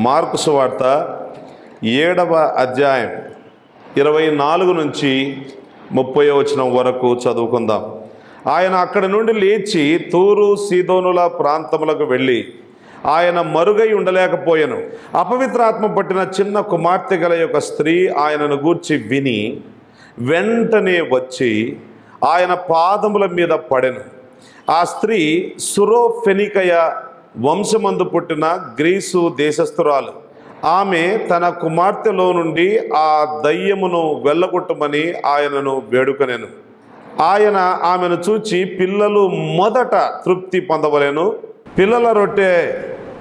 Mark సువార్త 7వ అధ్యాయం 24 నుంచి 30వ వచనం వరకు చదువుకుందాం. ఆయన అక్కడి నుండి లేచి తూరు సీదోనుల ప్రాంతములకు వెళ్ళి ఆయన మరుగై ఉండలేకపోయాను. అపవిత్రాత్మ పట్టిన చిన్న కుమార్తె గల యొక్క స్త్రీ ఆయనను గూర్చి విని వెంటనే వచ్చి ఆయన పాదముల మీద పడెను. ఆ స్త్రీ సురోఫెనికయ వంశమందు పుట్టిన గ్రీసు దేశస్థురాలు. ఆమె తన కుమార్తెలో నుండి ఆ దయ్యమును వెళ్ళగొట్టమని ఆయనను వేడుకొనెను. ఆయన ఆమెను చూచి, పిల్లలు మొదట తృప్తి పొందవలెను, పిల్లల రొట్టె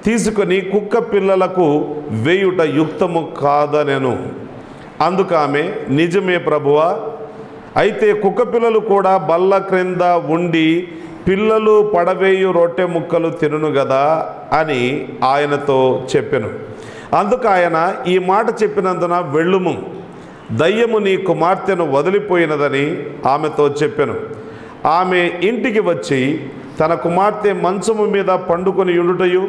తీసుకొని కుక్క పిల్లలకు వేయుట యుక్తము కాదనెను. అందుకు ఆమె, నిజమే ప్రభువా, అయితే కుక్క పిల్లలు కూడా బల్ల క్రింద ఉండి పిల్లలు పడవేయు రొట్టె ముక్కలు తినును గదా అని ఆయనతో చెప్పెను. అందుకు ఆయన, ఈ మాట చెప్పినందున వెళ్ళుము, దయ్యము నీ కుమార్తెను వదిలిపోయినదని ఆమెతో చెప్పెను. ఆమె ఇంటికి వచ్చి తన కుమార్తె మంచము మీద పండుకొని ఉండుటయు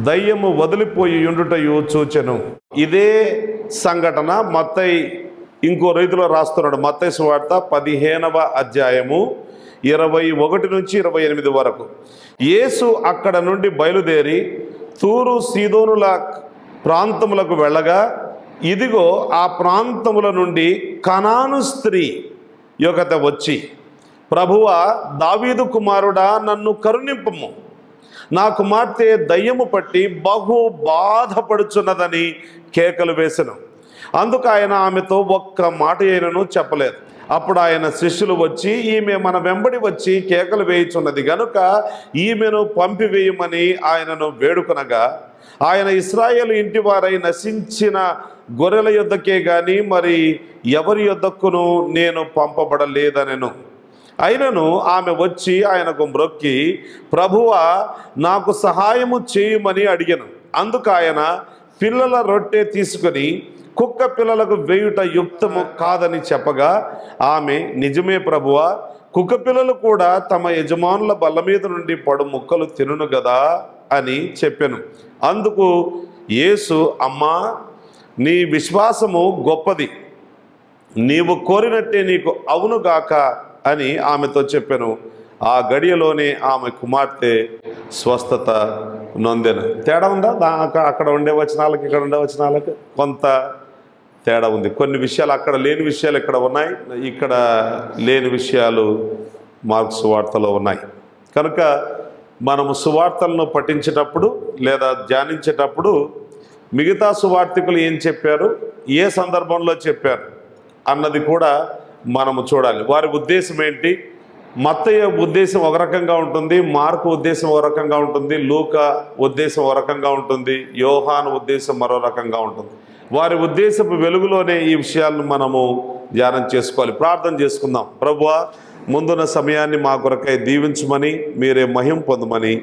దయ్యము వదిలిపోయి ఉండుటయు చూచెను. ఇదే సంఘటన మత్తయి ఇంకో రీతిలో రాస్తున్నాడు. మత్తయి సువార్త 15వ అధ్యాయము 21 నుంచి 28 వరకు. యేసు అక్కడ నుండి బయలుదేరి తూరు సీదోనుల ప్రాంతములకు వెళ్ళగా, ఇదిగో ఆ ప్రాంతముల నుండి కనాను స్త్రీ యొకత వచ్చి, ప్రభువా, దావీదు కుమారుడా, నన్ను కరుణింపుము, నా కుమార్తె దయ్యము పట్టి బహు బాధపడుచున్నదని కేకలు వేసెను. అందుకు ఆయన ఆమెతో ఒక్క మాట అయినను చెప్పలేదు. అప్పుడు ఆయన శిష్యులు వచ్చి, ఈమె మన వెంబడి వచ్చి కేకలు వేయుచున్నది గనుక ఈమెను పంపివేయమని ఆయనను వేడుకొనగా, ఆయన ఇశ్రాయేలు ఇంటి వారై నశించిన గొర్రెల యొద్దకే గాని మరి ఎవరి యొద్దకును నేను పంపబడలేదనెను. అయినను ఆమె వచ్చి ఆయనకు మ్రొక్కి, ప్రభువా, నాకు సహాయము చేయమని అడిగాను. అందుకు ఆయన, పిల్లల రొట్టె తీసుకొని కుక్క పిల్లలకు వేయుట యుక్తము కాదని చెప్పగా, ఆమె, నిజమే ప్రభువా, కుక్క పిల్లలు కూడా తమ యజమానుల బల్ల మీద నుండి పడు ముక్కలు తినును గదా అని చెప్పెను. అందుకు యేసు, అమ్మా, నీ విశ్వాసము గొప్పది, నీవు కోరినట్టే నీకు అవునుగాక అని ఆమెతో చెప్పెను. ఆ గడియలోనే ఆమె కుమార్తె స్వస్థత నొందెను. తేడా ఉందా? అక్కడ ఉండే వచనాలకు ఇక్కడ ఉండే వచనాలకు కొంత తేడా ఉంది. కొన్ని విషయాలు అక్కడ లేని విషయాలు ఇక్కడ ఉన్నాయి, ఇక్కడ లేని విషయాలు మార్కు సువార్తలో ఉన్నాయి. కనుక మనము సువార్తలను పఠించేటప్పుడు లేదా ధ్యానించేటప్పుడు మిగతా సువార్తికులు ఏం చెప్పారు, ఏ సందర్భంలో చెప్పారు అన్నది కూడా మనము చూడాలి. వారి ఉద్దేశం ఏంటి? మత్తయి ఉద్దేశం ఒక రకంగా ఉంటుంది, మార్కు ఉద్దేశం ఒక రకంగా ఉంటుంది, లూకా ఉద్దేశం ఒక రకంగా ఉంటుంది, యోహాను ఉద్దేశం మరో రకంగా ఉంటుంది. వారి ఉద్దేశపు వెలుగులోనే ఈ విషయాలను మనము ధ్యానం చేసుకోవాలి. ప్రార్థన చేసుకుందాం. ప్రభువా, ముందున్న సమయాన్ని మా కొరకై దీవించమని, మీరే మహిమ పొందమని.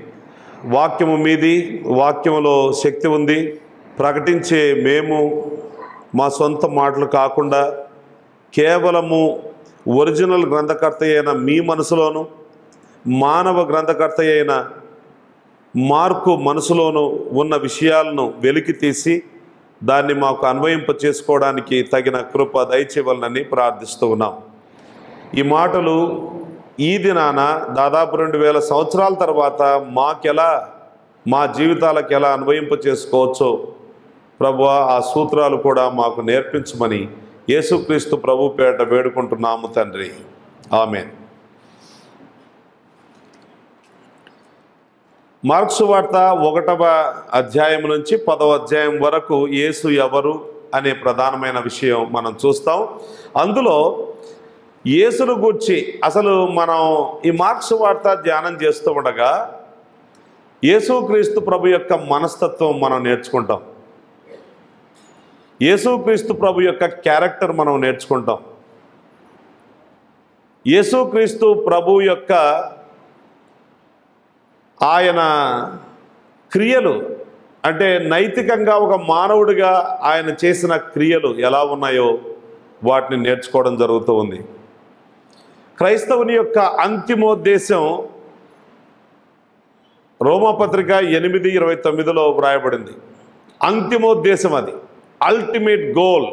వాక్యము మీది, వాక్యములో శక్తి ఉంది. ప్రకటించే మేము మా సొంత మాటలు కాకుండా కేవలము ఒరిజినల్ గ్రంథకర్త అయిన మీ మనసులోను, మానవ గ్రంథకర్త అయిన మార్కు మనసులోను ఉన్న విషయాలను వెలికి తీసి దాన్ని మాకు అన్వయింప చేసుకోవడానికి తగిన కృప దయచేయవలనని ప్రార్థిస్తూ ఉన్నాం. ఈ మాటలు ఈ దినాన దాదాపు 2000 సంవత్సరాల తర్వాత మాకెలా, మా జీవితాలకు ఎలా అన్వయింప చేసుకోవచ్చో ప్రభువా, ఆ సూత్రాలు కూడా మాకు నేర్పించమని యేసుక్రీస్తు ప్రభు పేరిట వేడుకుంటున్నాము తండ్రి. ఆమేన్. మార్కు సువార్త 1వ అధ్యాయం నుంచి 10వ అధ్యాయం వరకు యేసు ఎవరు అనే ప్రధానమైన విషయం మనం చూస్తాం. అందులో యేసును గూర్చి అసలు మనం ఈ మార్కు సువార్త ధ్యానం చేస్తూ ఉండగా యేసుక్రీస్తు ప్రభు యొక్క మనస్తత్వం మనం నేర్చుకుంటాం. యేసుక్రీస్తు ప్రభు యొక్క క్యారెక్టర్ మనం నేర్చుకుంటాం. యేసుక్రీస్తు ప్రభు యొక్క ఆయన క్రియలు, అంటే నైతికంగా ఒక మానవుడిగా ఆయన చేసిన క్రియలు ఎలా ఉన్నాయో వాటిని నేర్చుకోవడం జరుగుతూ ఉంది. క్రైస్తవుని యొక్క అంతిమోద్దేశం రోమాపత్రిక 8:29లో వ్రాయబడింది. అంతిమోద్దేశం, అది ultimate goal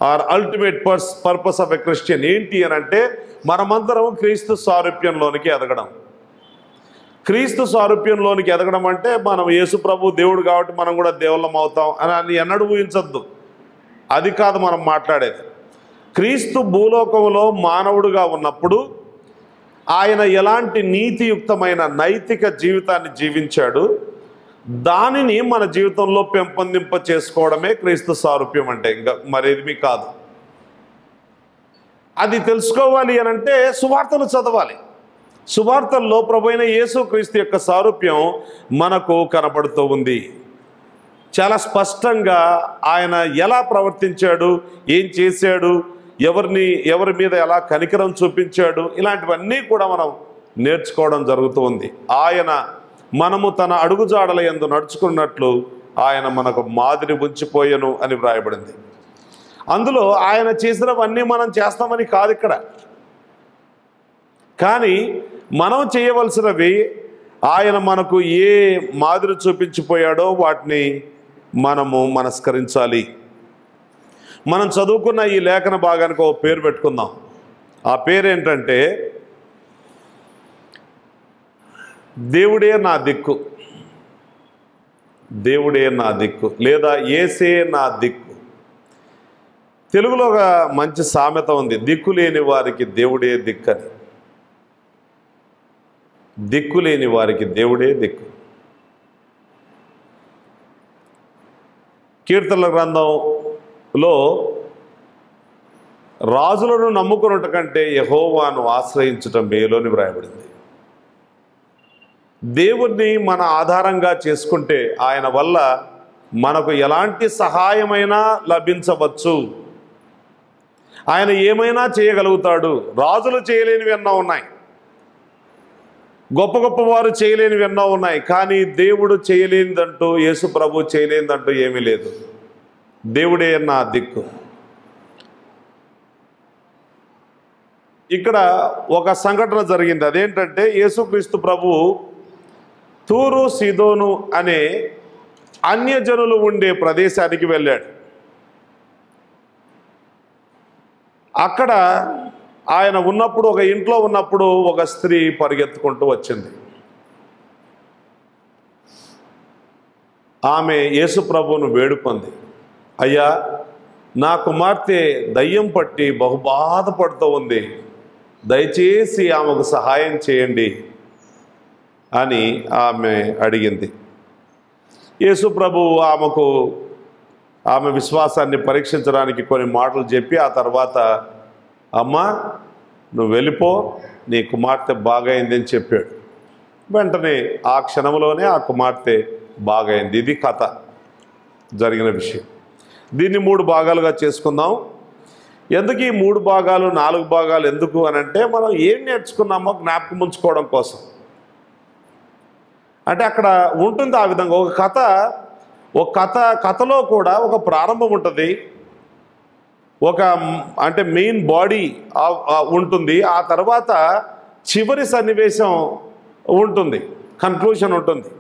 or ultimate purpose of a Christian ఏంటి అని అంటే మనమందరం క్రీస్తు సారూప్యంలోనికి ఎదగడం. క్రీస్తు సారూప్యంలోనికి ఎదగడం అంటే మనం యేసు ప్రభు దేవుడు కాబట్టి మనం కూడా దేవుళ్ళం అవుతాం అని ఎన్నడూ ఊహించద్దు. అది కాదు మనం మాట్లాడేది. క్రీస్తు భూలోకంలో మానవుడుగా ఉన్నప్పుడు ఆయన ఎలాంటి నీతియుక్తమైన నైతిక జీవితాన్ని జీవించాడు, దానిని మన జీవితంలో పెంపొందింప చేసుకోవడమే క్రీస్తు సారూప్యం అంటే, ఇంకా మరేది కాదు. అది తెలుసుకోవాలి అని అంటే సువార్తలు చదవాలి. సువార్తల్లో ప్రభువైన యేసుక్రీస్తు యొక్క సారూప్యం మనకు కనపడుతూ ఉంది. చాలా స్పష్టంగా ఆయన ఎలా ప్రవర్తించాడు, ఏం చేశాడు, ఎవరి మీద ఎలా కనికరం చూపించాడు, ఇలాంటివన్నీ కూడా మనం నేర్చుకోవడం జరుగుతూ ఉంది. మనము తన అడుగుజాడల యందు నడుచుకున్నట్లు ఆయన మనకు మాదిరి ఉంచిపోయెను అని వ్రాయబడింది. అందులో ఆయన చేసినవన్నీ మనం చేస్తామని కాదు ఇక్కడ, కానీ మనం చేయవలసినవి ఆయన మనకు ఏ మాదిరి చూపించిపోయాడో వాటిని మనము మనస్కరించాలి. మనం చదువుకున్న ఈ లేఖన భాగానికి ఒక పేరు పెట్టుకుందాం. ఆ పేరు ఏంటంటే దేవుడే నా దిక్కు, దేవుడే నా దిక్కు, లేదా యేసే నా దిక్కు. తెలుగులో ఒక మంచి సామెత ఉంది, దిక్కు లేని వారికి దేవుడే దిక్కని. దిక్కు లేని వారికి దేవుడే దిక్కు. కీర్తనల గ్రంథంలో రాజులను నమ్ముకున్నట కంటే యెహోవాను ఆశ్రయించటం మేలు అని వ్రాయబడింది. దేవుణ్ణి మన ఆధారంగా చేసుకుంటే ఆయన వల్ల మనకు ఎలాంటి సహాయమైనా లభించవచ్చు. ఆయన ఏమైనా చేయగలుగుతాడు. రాజులు చేయలేనివి ఎన్నో ఉన్నాయి, గొప్ప గొప్ప వారు చేయలేనివి ఎన్నో ఉన్నాయి, కానీ దేవుడు చేయలేనిదంటూ, యేసు ప్రభు చేయలేనిదంటూ ఏమీ లేదు. దేవుడే నా దిక్కు. ఇక్కడ ఒక సంఘటన జరిగింది. అదేంటంటే యేసుక్రీస్తు ప్రభు తూరు సీదోను అనే అన్యజనులు ఉండే ప్రదేశానికి వెళ్ళాడు. అక్కడ ఆయన ఉన్నప్పుడు, ఒక ఇంట్లో ఉన్నప్పుడు ఒక స్త్రీ పరిగెత్తుకుంటూ వచ్చింది. ఆమె యేసు ప్రభువును వేడుకుంది, అయ్యా నా కుమార్తె దయ్యం పట్టి బహు బాధపడుతూ ఉంది, దయచేసి ఆమెకు సహాయం చేయండి అని ఆమె అడిగింది. యేసు ప్రభువు ఆమె విశ్వాసాన్ని పరీక్షించడానికి కొన్ని మాటలు చెప్పి ఆ తర్వాత, అమ్మా నువ్వు వెళ్ళిపో, నీ కుమార్తె బాగైంది అని చెప్పాడు. వెంటనే ఆ క్షణంలోనే ఆ కుమార్తె బాగైంది. ఇది కథ, జరిగిన విషయం. దీన్ని 3 భాగాలుగా చేసుకుందాం. ఎందుకు ఈ 3 భాగాలు 4 భాగాలు ఎందుకు అని అంటే, మనం ఏం నేర్చుకున్నామో జ్ఞాపకం ఉంచుకోవడం కోసం. అంటే అక్కడ ఉంటుంది ఆ విధంగా ఒక కథలో కూడా ఒక ప్రారంభం ఉంటుంది, అంటే మెయిన్ బాడీ ఉంటుంది, ఆ తర్వాత చివరి సన్నివేశం ఉంటుంది, కన్క్లూషన్ ఉంటుంది.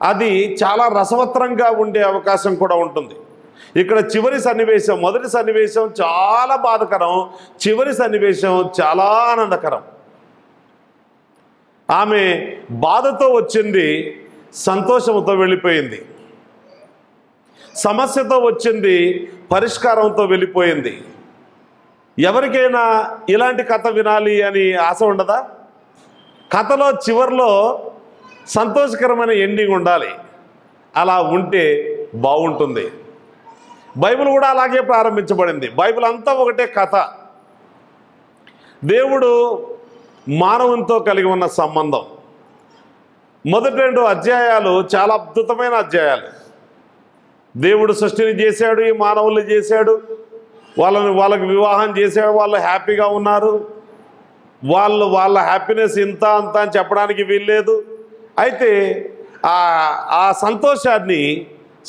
అది చాలా రసవత్రంగా ఉండే అవకాశం కూడా ఉంటుంది. ఇక్కడ చివరి సన్నివేశం, మొదటి సన్నివేశం చాలా బాధకరం, చివరి సన్నివేశం చాలా ఆనందకరం. ఆమె బాధతో వచ్చింది, సంతోషంతో వెళ్ళిపోయింది. సమస్యతో వచ్చింది, పరిష్కారంతో వెళ్ళిపోయింది. ఎవరికైనా ఇలాంటి కథ వినాలి అని ఆశ ఉండదా? కథలో చివరిలో సంతోషకరమైన ఎండింగ్ ఉండాలి. అలా ఉంటే బాగుంటుంది. బైబిల్ కూడా అలాగే ప్రారంభించబడింది. బైబిల్ అంతా ఒకటే కథ. దేవుడు మానవునితో కలిగి ఉన్న సంబంధం. మొదటి 2 అధ్యాయాలు చాలా అద్భుతమైన అధ్యాయాలు. దేవుడు సృష్టిని చేశాడు, ఈ మానవుల్ని చేశాడు, వాళ్ళకి వివాహం చేశాడు, వాళ్ళు హ్యాపీగా ఉన్నారు. వాళ్ళ హ్యాపీనెస్ ఇంత అంత అని చెప్పడానికి వీల్లేదు. అయితే ఆ సంతోషాన్ని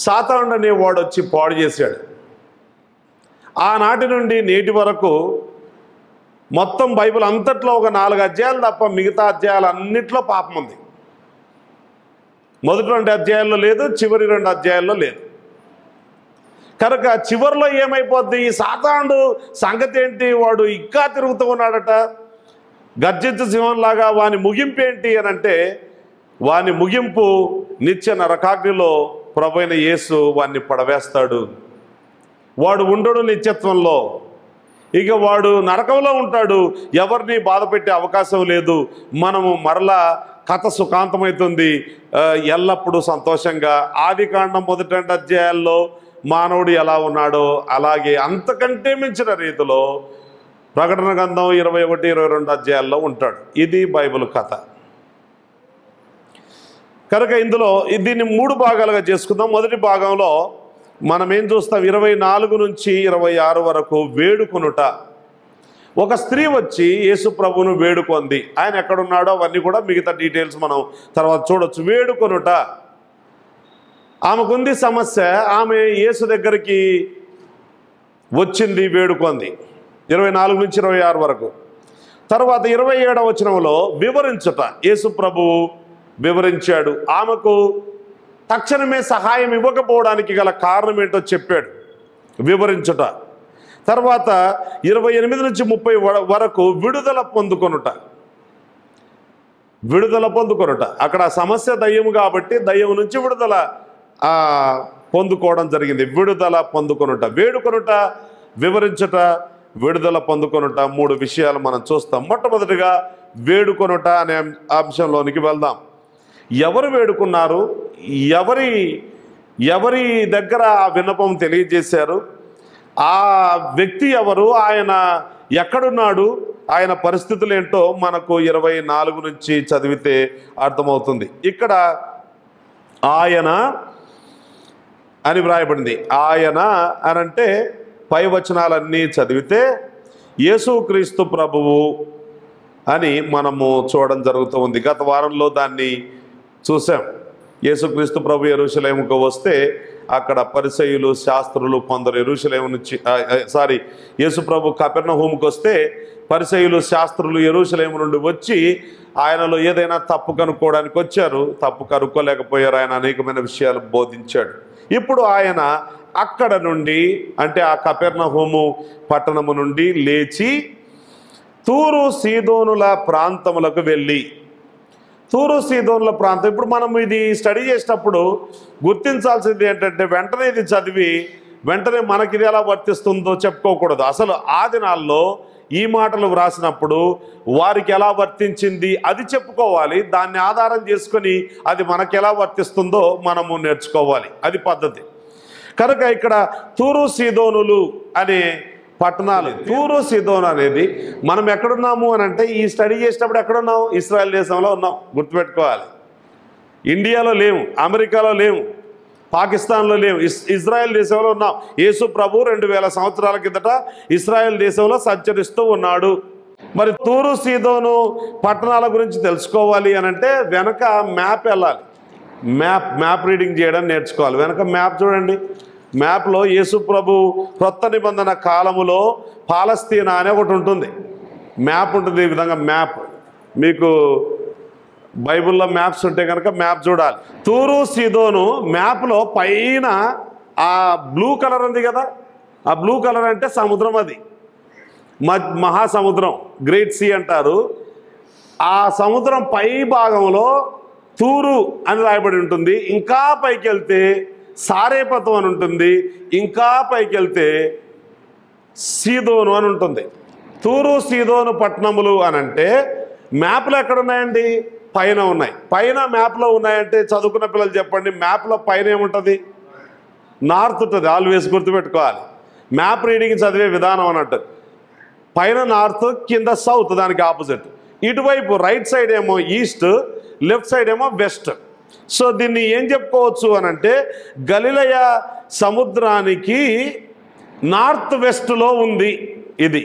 సాతానుడు అనేవాడు వచ్చి పాడు చేశాడు. ఆనాటి నుండి నేటి వరకు మొత్తం బైబిల్ అంతట్లో ఒక 4 అధ్యాయాలు తప్ప మిగతా అధ్యాయాలు అన్నిట్లో పాపం ఉంది. మొదటి 2 అధ్యాయాల్లో లేదు, చివరి 2 అధ్యాయాల్లో లేదు. కనుక చివరిలో ఏమైపోద్ది, ఈ సాతానుడు సంగతి ఏంటి, వాడు ఇంకా తిరుగుతూ ఉన్నాడట గర్జించు సింహంలాగా. వాని ముగింపు ఏంటి అని అంటే, వాని ముగింపు నిత్య నరకాగ్నిలో ప్రభువైన యేసు వాన్ని పడవేస్తాడు. వాడు ఉండడు నిత్యత్వంలో, ఇక వాడు నరకంలో ఉంటాడు. ఎవరిని బాధ పెట్టే అవకాశం లేదు. మనము మరలా కథ సుఖాంతమవుతుంది, ఎల్లప్పుడూ సంతోషంగా. ఆదికాండం మొదటి 2 అధ్యాయాల్లో మానవుడు ఎలా ఉన్నాడో అలాగే అంతకంటే మించిన రీతిలో ప్రకటన గ్రంథం 21, 22 అధ్యాయాల్లో ఉంటాడు. ఇది బైబిల్ కథ. కనుక ఇందులో దీన్ని 3 భాగాలుగా చేసుకుందాం. మొదటి భాగంలో మనం ఏం చూస్తాం, 24 నుంచి 26 వరకు వేడుకొనుట. ఒక స్త్రీ వచ్చి యేసు ప్రభువును వేడుకొంది. ఆయన ఎక్కడున్నాడో అవన్నీ కూడా మిగతా డీటెయిల్స్ మనం తర్వాత చూడొచ్చు. వేడుకొనుట, ఆమెకుంది సమస్య. ఆమె యేసు దగ్గరికి వచ్చింది, వేడుకొంది. 24 నుంచి 26 వరకు. తర్వాత 27వ వచనంలో వివరించుట. యేసు ప్రభువు వివరించాడు. ఆమెకు తక్షణమే సహాయం ఇవ్వకపోవడానికి గల కారణం ఏంటో చెప్పాడు, వివరించుట. తర్వాత 28 నుంచి 30 వరకు విడుదల పొందుకొనుట. విడుదల పొందుకొనుట, అక్కడ సమస్య దయ్యం కాబట్టి దయ్యం నుంచి విడుదల పొందుకోవడం జరిగింది. విడుదల పొందుకొనుట, వేడుకొనుట, వివరించుట, విడుదల పొందుకొనుట, 3 విషయాలు మనం చూస్తాం. మొట్టమొదటిగా వేడుకొనుట అనే అంశంలోనికి వెళ్దాం. ఎవరు వేడుకున్నారు, ఎవరి దగ్గర ఆ విన్నపం తెలియజేశారు, ఆ వ్యక్తి ఎవరు, ఆయన ఎక్కడున్నాడు, ఆయన పరిస్థితులు ఏంటో మనకు 24 నుంచి చదివితే అర్థమవుతుంది. ఇక్కడ ఆయన అని వ్రాయబడింది. ఆయన అనంటే పై వచనాలన్నీ చదివితే యేసుక్రీస్తు ప్రభువు అని మనము చూడడం జరుగుతూ ఉంది. గత వారంలో దాన్ని చూసాం. యేసుక్రీస్తు ప్రభు యెరూషలేముకు వస్తే అక్కడ పరిసయ్యులు, శాస్త్రులు కొందరు యెరూషలేము నుంచి యేసు ప్రభు కపెర్నహూముకు వస్తే పరిసయ్యులు, శాస్త్రులు యెరూషలేము నుండి వచ్చి ఆయనలో ఏదైనా తప్పు కనుక్కోవడానికి వచ్చారు. తప్పు కనుక్కోలేకపోయారు. ఆయన అనేకమైన విషయాలు బోధించాడు. ఇప్పుడు ఆయన అక్కడ నుండి, అంటే ఆ కపెర్నహూము పట్టణము నుండి లేచి తూరు సీదోనుల ప్రాంతములకు వెళ్ళి, తూరు సీదోనుల ప్రాంతం, ఇప్పుడు మనం ఇది స్టడీ చేసేటప్పుడు గుర్తించాల్సింది ఏంటంటే, వెంటనే ఇది చదివి వెంటనే మనకి ఇది ఎలా వర్తిస్తుందో చెప్పుకోకూడదు. అసలు ఆ దినాల్లో ఈ మాటలు వ్రాసినప్పుడు వారికి ఎలా వర్తించింది అది చెప్పుకోవాలి. దాన్ని ఆధారం చేసుకొని అది మనకి ఎలా వర్తిస్తుందో మనము నేర్చుకోవాలి. అది పద్ధతి. కనుక ఇక్కడ తూరు సీదోనులు అనే పట్టణాలు. తూరు సీదోను అనేది మనం ఎక్కడున్నాము అని అంటే, ఈ స్టడీ చేసేటప్పుడు ఎక్కడున్నాము, ఇస్రాయల్ దేశంలో ఉన్నాం. గుర్తుపెట్టుకోవాలి. ఇండియాలో లేము, అమెరికాలో లేము, పాకిస్తాన్లో లేవు, ఇజ్రాయెల్ దేశంలో ఉన్నాం. యేసు ప్రభు 2000 సంవత్సరాల కిందట ఇస్రాయెల్ దేశంలో సంచరిస్తూ ఉన్నాడు. మరి తూరు సీదోను పట్టణాల గురించి తెలుసుకోవాలి అని అంటే వెనక మ్యాప్ వెళ్ళాలి. మ్యాప్ రీడింగ్ చేయడం నేర్చుకోవాలి. వెనక మ్యాప్ చూడండి. మ్యాప్లో యేసు ప్రభు క్రొత్త నిబంధన కాలములో పాలస్తీనా అనే ఒకటి ఉంటుంది. మ్యాప్ ఉంటుంది. ఈ విధంగా మ్యాప్ మీకు బైబిల్లో మ్యాప్స్ ఉంటే కనుక మ్యాప్ చూడాలి. తూరు సీదోను మ్యాప్లో పైన ఆ బ్లూ కలర్ ఉంది కదా, ఆ బ్లూ కలర్ అంటే సముద్రం. అది మహాసముద్రం, గ్రేట్ సీ అంటారు. ఆ సముద్రం పై భాగంలో తూరు అని రాయబడి ఉంటుంది. ఇంకా పైకి వెళ్తే సారేపతం అని ఉంటుంది. ఇంకా పైకి వెళ్తే సీదోను అని ఉంటుంది. తూరు సీదోను పట్టణములు అని అంటే మ్యాప్లో ఎక్కడున్నాయండి, పైన ఉన్నాయి. పైన మ్యాప్లో ఉన్నాయంటే చదువుకున్న పిల్లలు చెప్పండి, మ్యాప్లో పైన ఏముంటుంది, నార్త్ ఉంటుంది. ఆల్వేస్ గుర్తుపెట్టుకోవాలి. మ్యాప్ రీడింగ్ చదివే విధానం అన్నట్టు. పైన నార్త్, కింద సౌత్, దానికి ఆపోజిట్. ఇటువైపు రైట్ సైడ్ ఏమో ఈస్ట్, లెఫ్ట్ సైడ్ ఏమో వెస్ట్. సో దీన్ని ఏం చెప్పుకోవచ్చు అని అంటే, గలిలయ సముద్రానికి నార్త్ వెస్ట్లో ఉంది. ఇది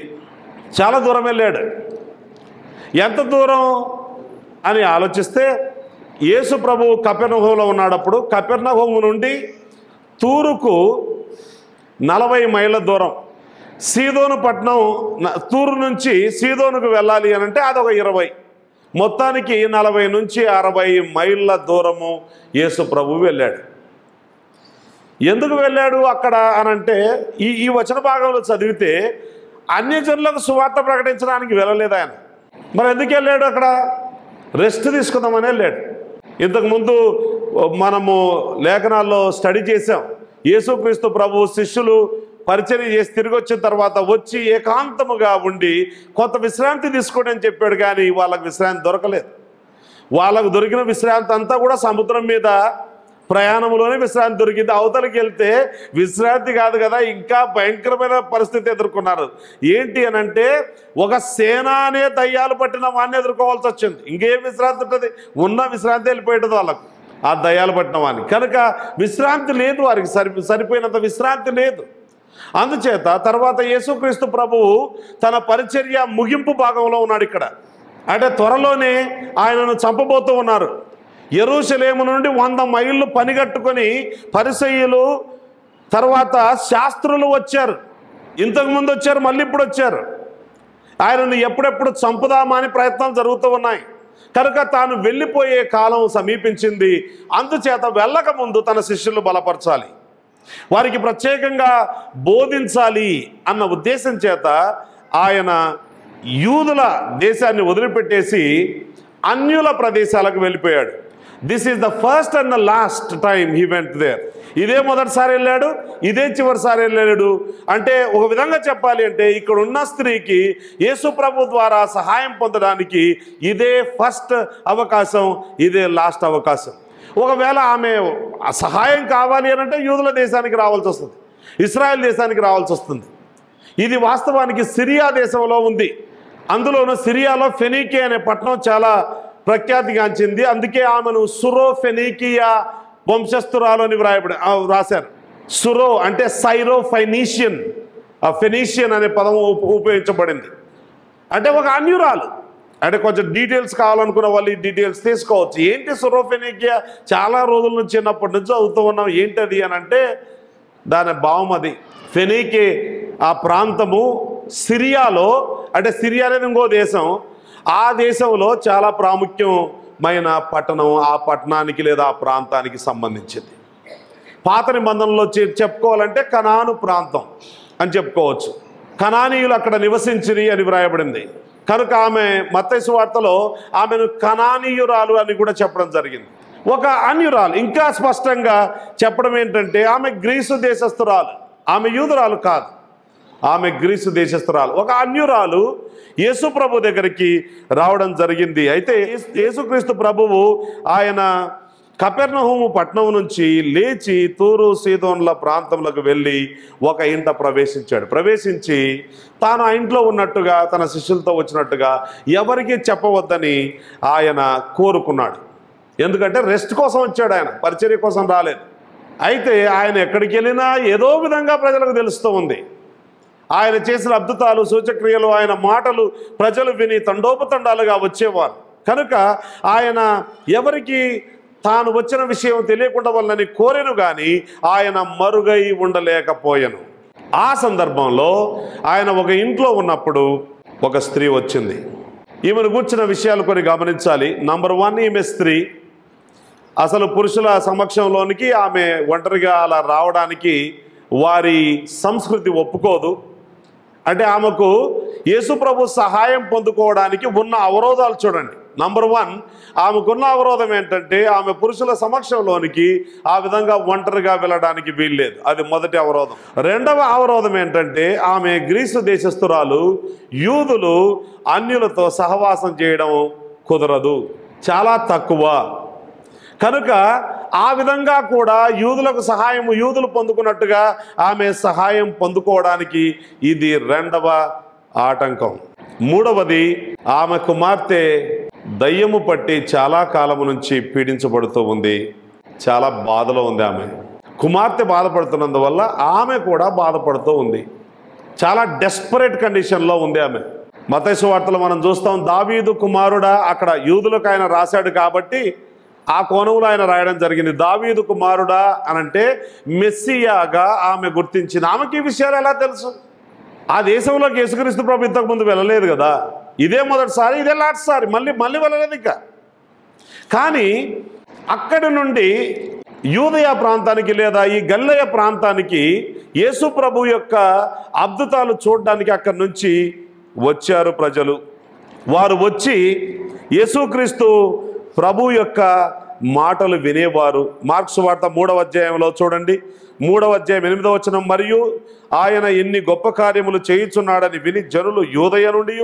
చాలా దూరం వెళ్ళాడు. ఎంత దూరం అని ఆలోచిస్తే, యేసు ప్రభువు కపెర్నహూములో ఉన్నాడప్పుడు కపెర్నహూము నుండి తూరుకు 40 మైళ్ళ దూరం. సీదోను పట్టణం తూరు నుంచి సీదోనుకు వెళ్ళాలి అని అంటే అదొక 20. మొత్తానికి 40 నుంచి 60 మైళ్ళ దూరము యేసు ప్రభు వెళ్ళాడు. ఎందుకు వెళ్ళాడు అక్కడ అనంటే ఈ వచన భాగంలో చదివితే అన్యజనులకు సువార్త ప్రకటించడానికి వెళ్ళలేదు ఆయన. మరి ఎందుకు వెళ్ళాడు? అక్కడ రెస్ట్ తీసుకుందామని వెళ్ళాడు. ఇంతకుముందు మనము లేఖనాల్లో స్టడీ చేసాం. యేసుక్రీస్తు ప్రభు శిష్యులు పరిచర్య చేసి తిరిగి వచ్చిన తర్వాత వచ్చి ఏకాంతముగా ఉండి కొంత విశ్రాంతి తీసుకోండి అని చెప్పాడు. కానీ వాళ్ళకు విశ్రాంతి దొరకలేదు. వాళ్ళకు దొరికిన విశ్రాంతి అంతా కూడా సముద్రం మీద ప్రయాణంలోనే విశ్రాంతి దొరికింది. అవతలకి వెళ్తే విశ్రాంతి కాదు కదా, ఇంకా భయంకరమైన పరిస్థితి ఎదుర్కొన్నారు. ఏంటి అనంటే ఒక సేనానే దయ్యాలు పట్టిన వాడిని ఎదుర్కోవాల్సి వచ్చింది. ఇంకేం విశ్రాంతి ఉంటుంది? ఉన్న విశ్రాంతి వెళ్ళిపోయేది వాళ్ళకు, ఆ దయ్యాలు పట్టిన వాడిని. కనుక విశ్రాంతి లేదు, వారికి సరిపోయినంత విశ్రాంతి లేదు. అందుచేత తర్వాత యేసుక్రీస్తు ప్రభువు తన పరిచర్య ముగింపు భాగంలో ఉన్నాడు ఇక్కడ. అంటే త్వరలోనే ఆయనను చంపబోతూ ఉన్నారు. యెరూషలేము నుండి 100 మైళ్ళు పనిగట్టుకొని పరిసయ్యులు తర్వాత శాస్త్రులు వచ్చారు. ఇంతకుముందు వచ్చారు, మళ్ళీ ఇప్పుడు వచ్చారు. ఆయనను ఎప్పుడెప్పుడు చంపుదామా అని ప్రయత్నాలు జరుగుతూ ఉన్నాయి. కనుక తాను వెళ్ళిపోయే కాలం సమీపించింది. అందుచేత వెళ్ళక ముందు తన శిష్యులు బలపరచాలి, వారికి ప్రత్యేకంగా బోధించాలి అన్న ఉద్దేశం చేత ఆయన యూదుల దేశాన్ని వదిలిపెట్టేసి అన్యుల ప్రదేశాలకు వెళ్ళిపోయాడు. This is the first and the last time he went there. ఇదే మొదటిసారి వెళ్ళాడు, ఇదే చివరిసారి వెళ్ళాడు. అంటే ఒక విధంగా చెప్పాలి అంటే ఇక్కడ ఉన్న స్త్రీకి యేసు ప్రభు ద్వారా సహాయం పొందడానికి ఇదే ఫస్ట్ అవకాశం, ఇదే లాస్ట్ అవకాశం. ఒకవేళ ఆమె సహాయం కావాలి అని అంటే యూదుల దేశానికి రావాల్సి వస్తుంది, ఇశ్రాయేల్ దేశానికి రావాల్సి వస్తుంది. ఇది వాస్తవానికి సిరియా దేశంలో ఉంది. అందులోనూ సిరియాలో ఫెనీకే అనే పట్టణం చాలా ప్రఖ్యాతిగాంచింది. అందుకే ఆమెను సురో ఫెనీకియా వంశస్థురాలు అని రాశారు. సురో అంటే సైరో ఫైనీషియన్, ఫెనీషియన్ అనే పదం ఉపయోగించబడింది. అంటే ఒక అన్యురాలు. అంటే కొంచెం డీటెయిల్స్ కావాలనుకున్న వాళ్ళు ఈ డీటెయిల్స్ తీసుకోవచ్చు. ఏంటి సురో ఫెనీకియా? చాలా రోజుల నుంచి చిన్నప్పటి నుంచి చదువుతూ ఉన్నాం. ఏంటది అని అంటే దాని భావం అది. ఫెనీకే ఆ ప్రాంతము సిరియాలో, అంటే సిరియా అనేది ఇంకో దేశం, ఆ దేశంలో చాలా ప్రాముఖ్యమైన పట్టణం. ఆ పట్టణానికి లేదా ఆ ప్రాంతానికి సంబంధించింది. పాత నిబంధనలో చెప్పుకోవాలంటే కనాను ప్రాంతం అని చెప్పుకోవచ్చు. కనానీయులు అక్కడ నివసించిరి అని వ్రాయబడింది. కనుక ఆమె మత్తయి సువార్తలో ఆమెను కనానీయురాలు అని కూడా చెప్పడం జరిగింది. ఒక అన్యురాలు. ఇంకా స్పష్టంగా చెప్పడం ఏంటంటే ఆమె గ్రీసు దేశస్థురాలు, ఆమె యూదురాలు కాదు, ఆమె గ్రీసు దేశస్థురాలు. ఒక అన్యురాలు యేసు ప్రభు దగ్గరికి రావడం జరిగింది. అయితే యేసుక్రీస్తు ప్రభువు ఆయన కపెర్నహూము పట్టణం నుంచి లేచి తూరు సీదోన్ల ప్రాంతంలోకి వెళ్ళి ఒక ఇంట ప్రవేశించి తాను ఆ ఇంట్లో ఉన్నట్టుగా తన శిష్యులతో వచ్చినట్టుగా ఎవరికీ చెప్పవద్దని ఆయన కోరుకున్నాడు. ఎందుకంటే రెస్ట్ కోసం వచ్చాడు, ఆయన పరిచర్య కోసం రాలేదు. అయితే ఆయన ఎక్కడికి వెళ్ళినా ఏదో విధంగా ప్రజలకు తెలుస్తూ ఉంది. ఆయన చేసిన అద్భుతాలు, సూచక్రియలు, ఆయన మాటలు ప్రజలు విని తండోపతండాలుగా వచ్చేవారు. కనుక ఆయన ఎవరికి తాను వచ్చిన విషయం తెలియకుండా వాళ్ళని కోరెను, కానీ ఆయన మరుగై ఉండలేకపోయాను. ఆ సందర్భంలో ఆయన ఒక ఇంట్లో ఉన్నప్పుడు ఒక స్త్రీ వచ్చింది. ఈమెను కూర్చున్న విషయాలు కొన్ని గమనించాలి. నంబర్ 1, ఈమె స్త్రీ. అసలు పురుషుల సమక్షంలోనికి ఆమె ఒంటరిగా అలా రావడానికి వారి సంస్కృతి ఒప్పుకోదు. అంటే ఆమెకు యేసు ప్రభు సహాయం పొందుకోవడానికి ఉన్న అవరోధాలు చూడండి. నంబర్ 1, ఆమెకున్న అవరోధం ఏంటంటే ఆమె పురుషుల సమక్షంలోనికి ఆ విధంగా ఒంటరిగా వెళ్ళడానికి వీల్లేదు. అది మొదటి అవరోధం. రెండవ అవరోధం ఏంటంటే ఆమె గ్రీసు దేశస్థురాలు. యూదులు అన్యులతో సహవాసం చేయడం కుదరదు, చాలా తక్కువ. కనుక ఆ విధంగా కూడా యూదులకు సహాయం, యూదులు పొందుకున్నట్టుగా ఆమె సహాయం పొందుకోవడానికి ఇది రెండవ ఆటంకం. మూడవది, ఆమె కుమార్తె దయ్యము పట్టి చాలా కాలం నుంచి పీడించబడుతూ ఉంది. చాలా బాధలో ఉంది ఆమె. కుమార్తె బాధపడుతున్నందువల్ల ఆమె కూడా బాధపడుతూ ఉంది. చాలా డెస్పరేట్ కండిషన్లో ఉంది ఆమె. మత్తయి సువార్తలో మనం చూస్తాం, దావీదు కుమారుడా, అక్కడ యూదులకు ఆయన రాశాడు కాబట్టి ఆ కోణంలో ఆయన రాయడం జరిగింది. దావీదు కుమారుడా అనంటే మెస్సియాగా ఆమె గుర్తించింది. ఆమెకి ఈ విషయాలు ఎలా తెలుసు? ఆ దేశంలోకి యేసుక్రీస్తు ప్రభు ఇంతకుముందు వెళ్ళలేదు కదా. ఇదే మొదటిసారి, ఇదే లాస్ట్ సారి, మళ్ళీ వెళ్ళలేదు ఇంకా. కానీ అక్కడి నుండి యూదయ ప్రాంతానికి లేదా ఈ గలిలయ ప్రాంతానికి యేసు ప్రభు యొక్క అద్భుతాలు చూడడానికి అక్కడి నుంచి వచ్చారు ప్రజలు. వారు వచ్చి యేసుక్రీస్తు ప్రభు యొక్క మాటలు వినేవారు. మార్క్సు వార్త 3వ అధ్యాయంలో చూడండి, 3వ అధ్యాయం 8వ వచనం, మరియు ఆయన ఎన్ని గొప్ప కార్యములు చేయుచున్నాడని విని జనులు యూదయ నుండి,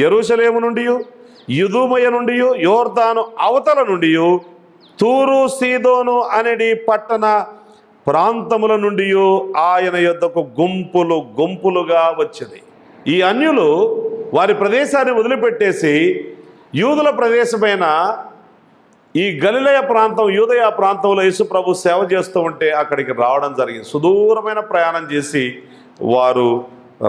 యెరూషలేము నుండి, యూదయ నుండి, యోర్దాను అవతల నుండి, తూరు సీదోను అనేది పట్టణ ప్రాంతముల నుండి ఆయన యొద్దకు గుంపులు గుంపులుగా వచ్చింది. ఈ అన్యులు వారి ప్రదేశాన్ని వదిలిపెట్టేసి యూదుల ప్రదేశమైన ఈ గలిలయ ప్రాంతం, యూదయ ప్రాంతంలో యేసు ప్రభు సేవ చేస్తూ ఉంటే అక్కడికి రావడం జరిగింది. సుదూరమైన ప్రయాణం చేసి వారు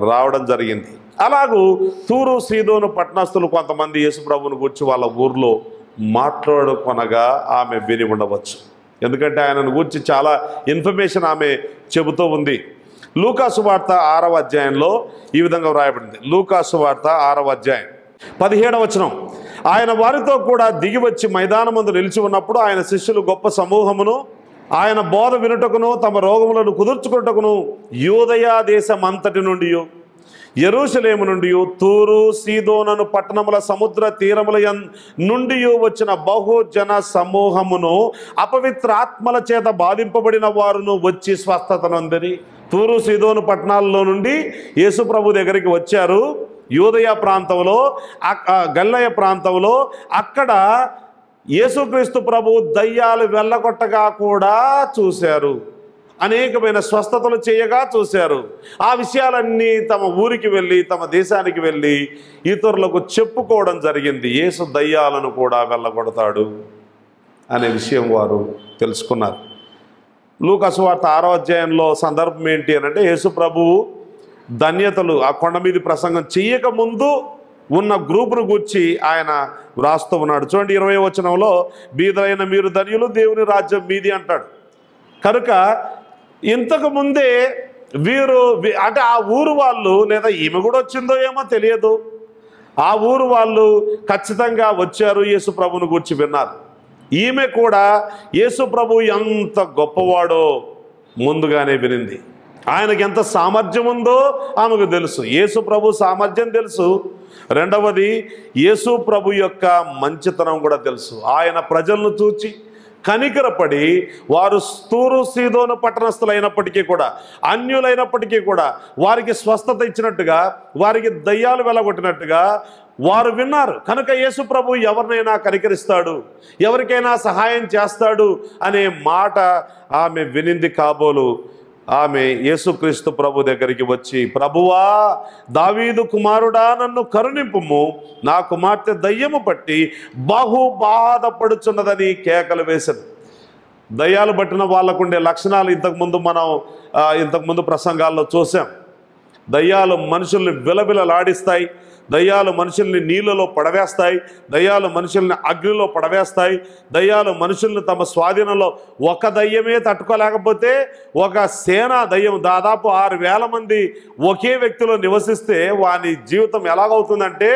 రావడం జరిగింది. అలాగూ తూరు సీదోను పట్టణస్థులు కొంతమంది యేసు ప్రభువును గురించి వాళ్ళ ఊర్లో మాట్లాడుకొనగా ఆమె విని ఉండవచ్చు. ఎందుకంటే ఆయనను గురించి చాలా ఇన్ఫర్మేషన్ ఆమె చెబుతూ ఉంది. లూకాసు వార్త 6వ అధ్యాయంలో ఈ విధంగా వ్రాయబడింది. లూకాసు వార్త 6వ అధ్యాయం 17వ వచనం, ఆయన వారితో కూడా దిగి వచ్చి మైదానమందు నిలిచి ఉన్నప్పుడు ఆయన శిష్యులు గొప్ప సమూహమును ఆయన బోధ వినుటకును తమ రోగములను కుదుర్చుకున్నటకును యూదయ దేశమంతటి నుండి, యెరూషలేము నుండి, తూరు సీదోనను పట్టణముల సముద్ర తీరముల నుండి వచ్చిన బహుజన సమూహమును అపవిత్ర ఆత్మల చేత బాధింపబడిన వారును వచ్చి స్వస్థత నొందిరి. తూరు సీదోను పట్టణాల్లో నుండి యేసు ప్రభు దగ్గరికి వచ్చారు. యూదయ ప్రాంతంలో, గలిలయ ప్రాంతంలో అక్కడ యేసుక్రీస్తు ప్రభు దయ్యాలు వెళ్ళగొట్టగా కూడా చూశారు. అనేకమైన స్వస్థతలు చేయగా చూశారు. ఆ విషయాలన్నీ తమ ఊరికి వెళ్ళి, తమ దేశానికి వెళ్ళి ఇతరులకు చెప్పుకోవడం జరిగింది. యేసు దయ్యాలను కూడా వెళ్ళగొడతాడు అనే విషయం వారు తెలుసుకున్నారు. లూకాసు వార్త 6వ అధ్యాయంలో సందర్భం ఏంటి అని అంటే, యేసు ప్రభువు ధన్యతలు ఆ కొండ మీద ప్రసంగం చెయ్యక ముందు ఉన్న గ్రూపును గూర్చి ఆయన వ్రాస్తూ ఉన్నాడు. చూడండి 20వ వచనంలో, బీదలైన మీరు ధన్యులు, దేవుని రాజ్యం మీది అంటాడు. కనుక ఇంతకు ముందే వీరు అంటే ఆ ఊరు వాళ్ళు, లేదా ఈమె కూడా వచ్చిందో ఏమో తెలియదు, ఆ ఊరు వాళ్ళు ఖచ్చితంగా వచ్చారు, యేసు ప్రభువును గూర్చి విన్నారు. ఈమె కూడా యేసు ప్రభు ఎంత గొప్పవాడో ముందుగానే వినింది. ఆయనకి ఎంత సామర్థ్యం ఉందో ఆమెకు తెలుసు. యేసు ప్రభు సామర్థ్యం తెలుసు. రెండవది, యేసు ప్రభు యొక్క మంచితనం కూడా తెలుసు. ఆయన ప్రజలను చూచి కనికరపడి, వారు తూరు సీదోను పట్టణస్థులైనప్పటికీ కూడా, అన్యులైనప్పటికీ కూడా వారికి స్వస్థత ఇచ్చినట్టుగా, వారికి దయ్యాలు వెళ్ళగొట్టినట్టుగా వారు విన్నారు. కనుక యేసు ప్రభు ఎవరినైనా కనికరిస్తాడు, ఎవరికైనా సహాయం చేస్తాడు అనే మాట ఆమె వినింది కాబోలు. ఆమె యేసుక్రీస్తు ప్రభు దగ్గరికి వచ్చి, ప్రభువా, దావీదు కుమారుడా, నన్ను కరుణింపుము, నా కుమార్తె దయ్యము పట్టి బహు బాధపడుచున్నదని కేకలు వేశాను. దయ్యాలు పట్టిన వాళ్ళకుండే లక్షణాలు ఇంతకుముందు ప్రసంగాల్లో చూసాం. దయ్యాలు మనుషుల్ని విలవిలలాడిస్తాయి, దయ్యాలు మనుషుల్ని నీళ్ళలో పడవేస్తాయి, దయ్యాలు మనుషుల్ని అగ్నిలో పడవేస్తాయి, దయ్యాలు మనుషుల్ని తమ స్వాధీనంలో, ఒక దయ్యమే తట్టుకోలేకపోతే ఒక సేనా దయ్యం, దాదాపు 6,000 మంది ఒకే వ్యక్తిలో నివసిస్తే వాని జీవితం ఎలాగవుతుందంటే,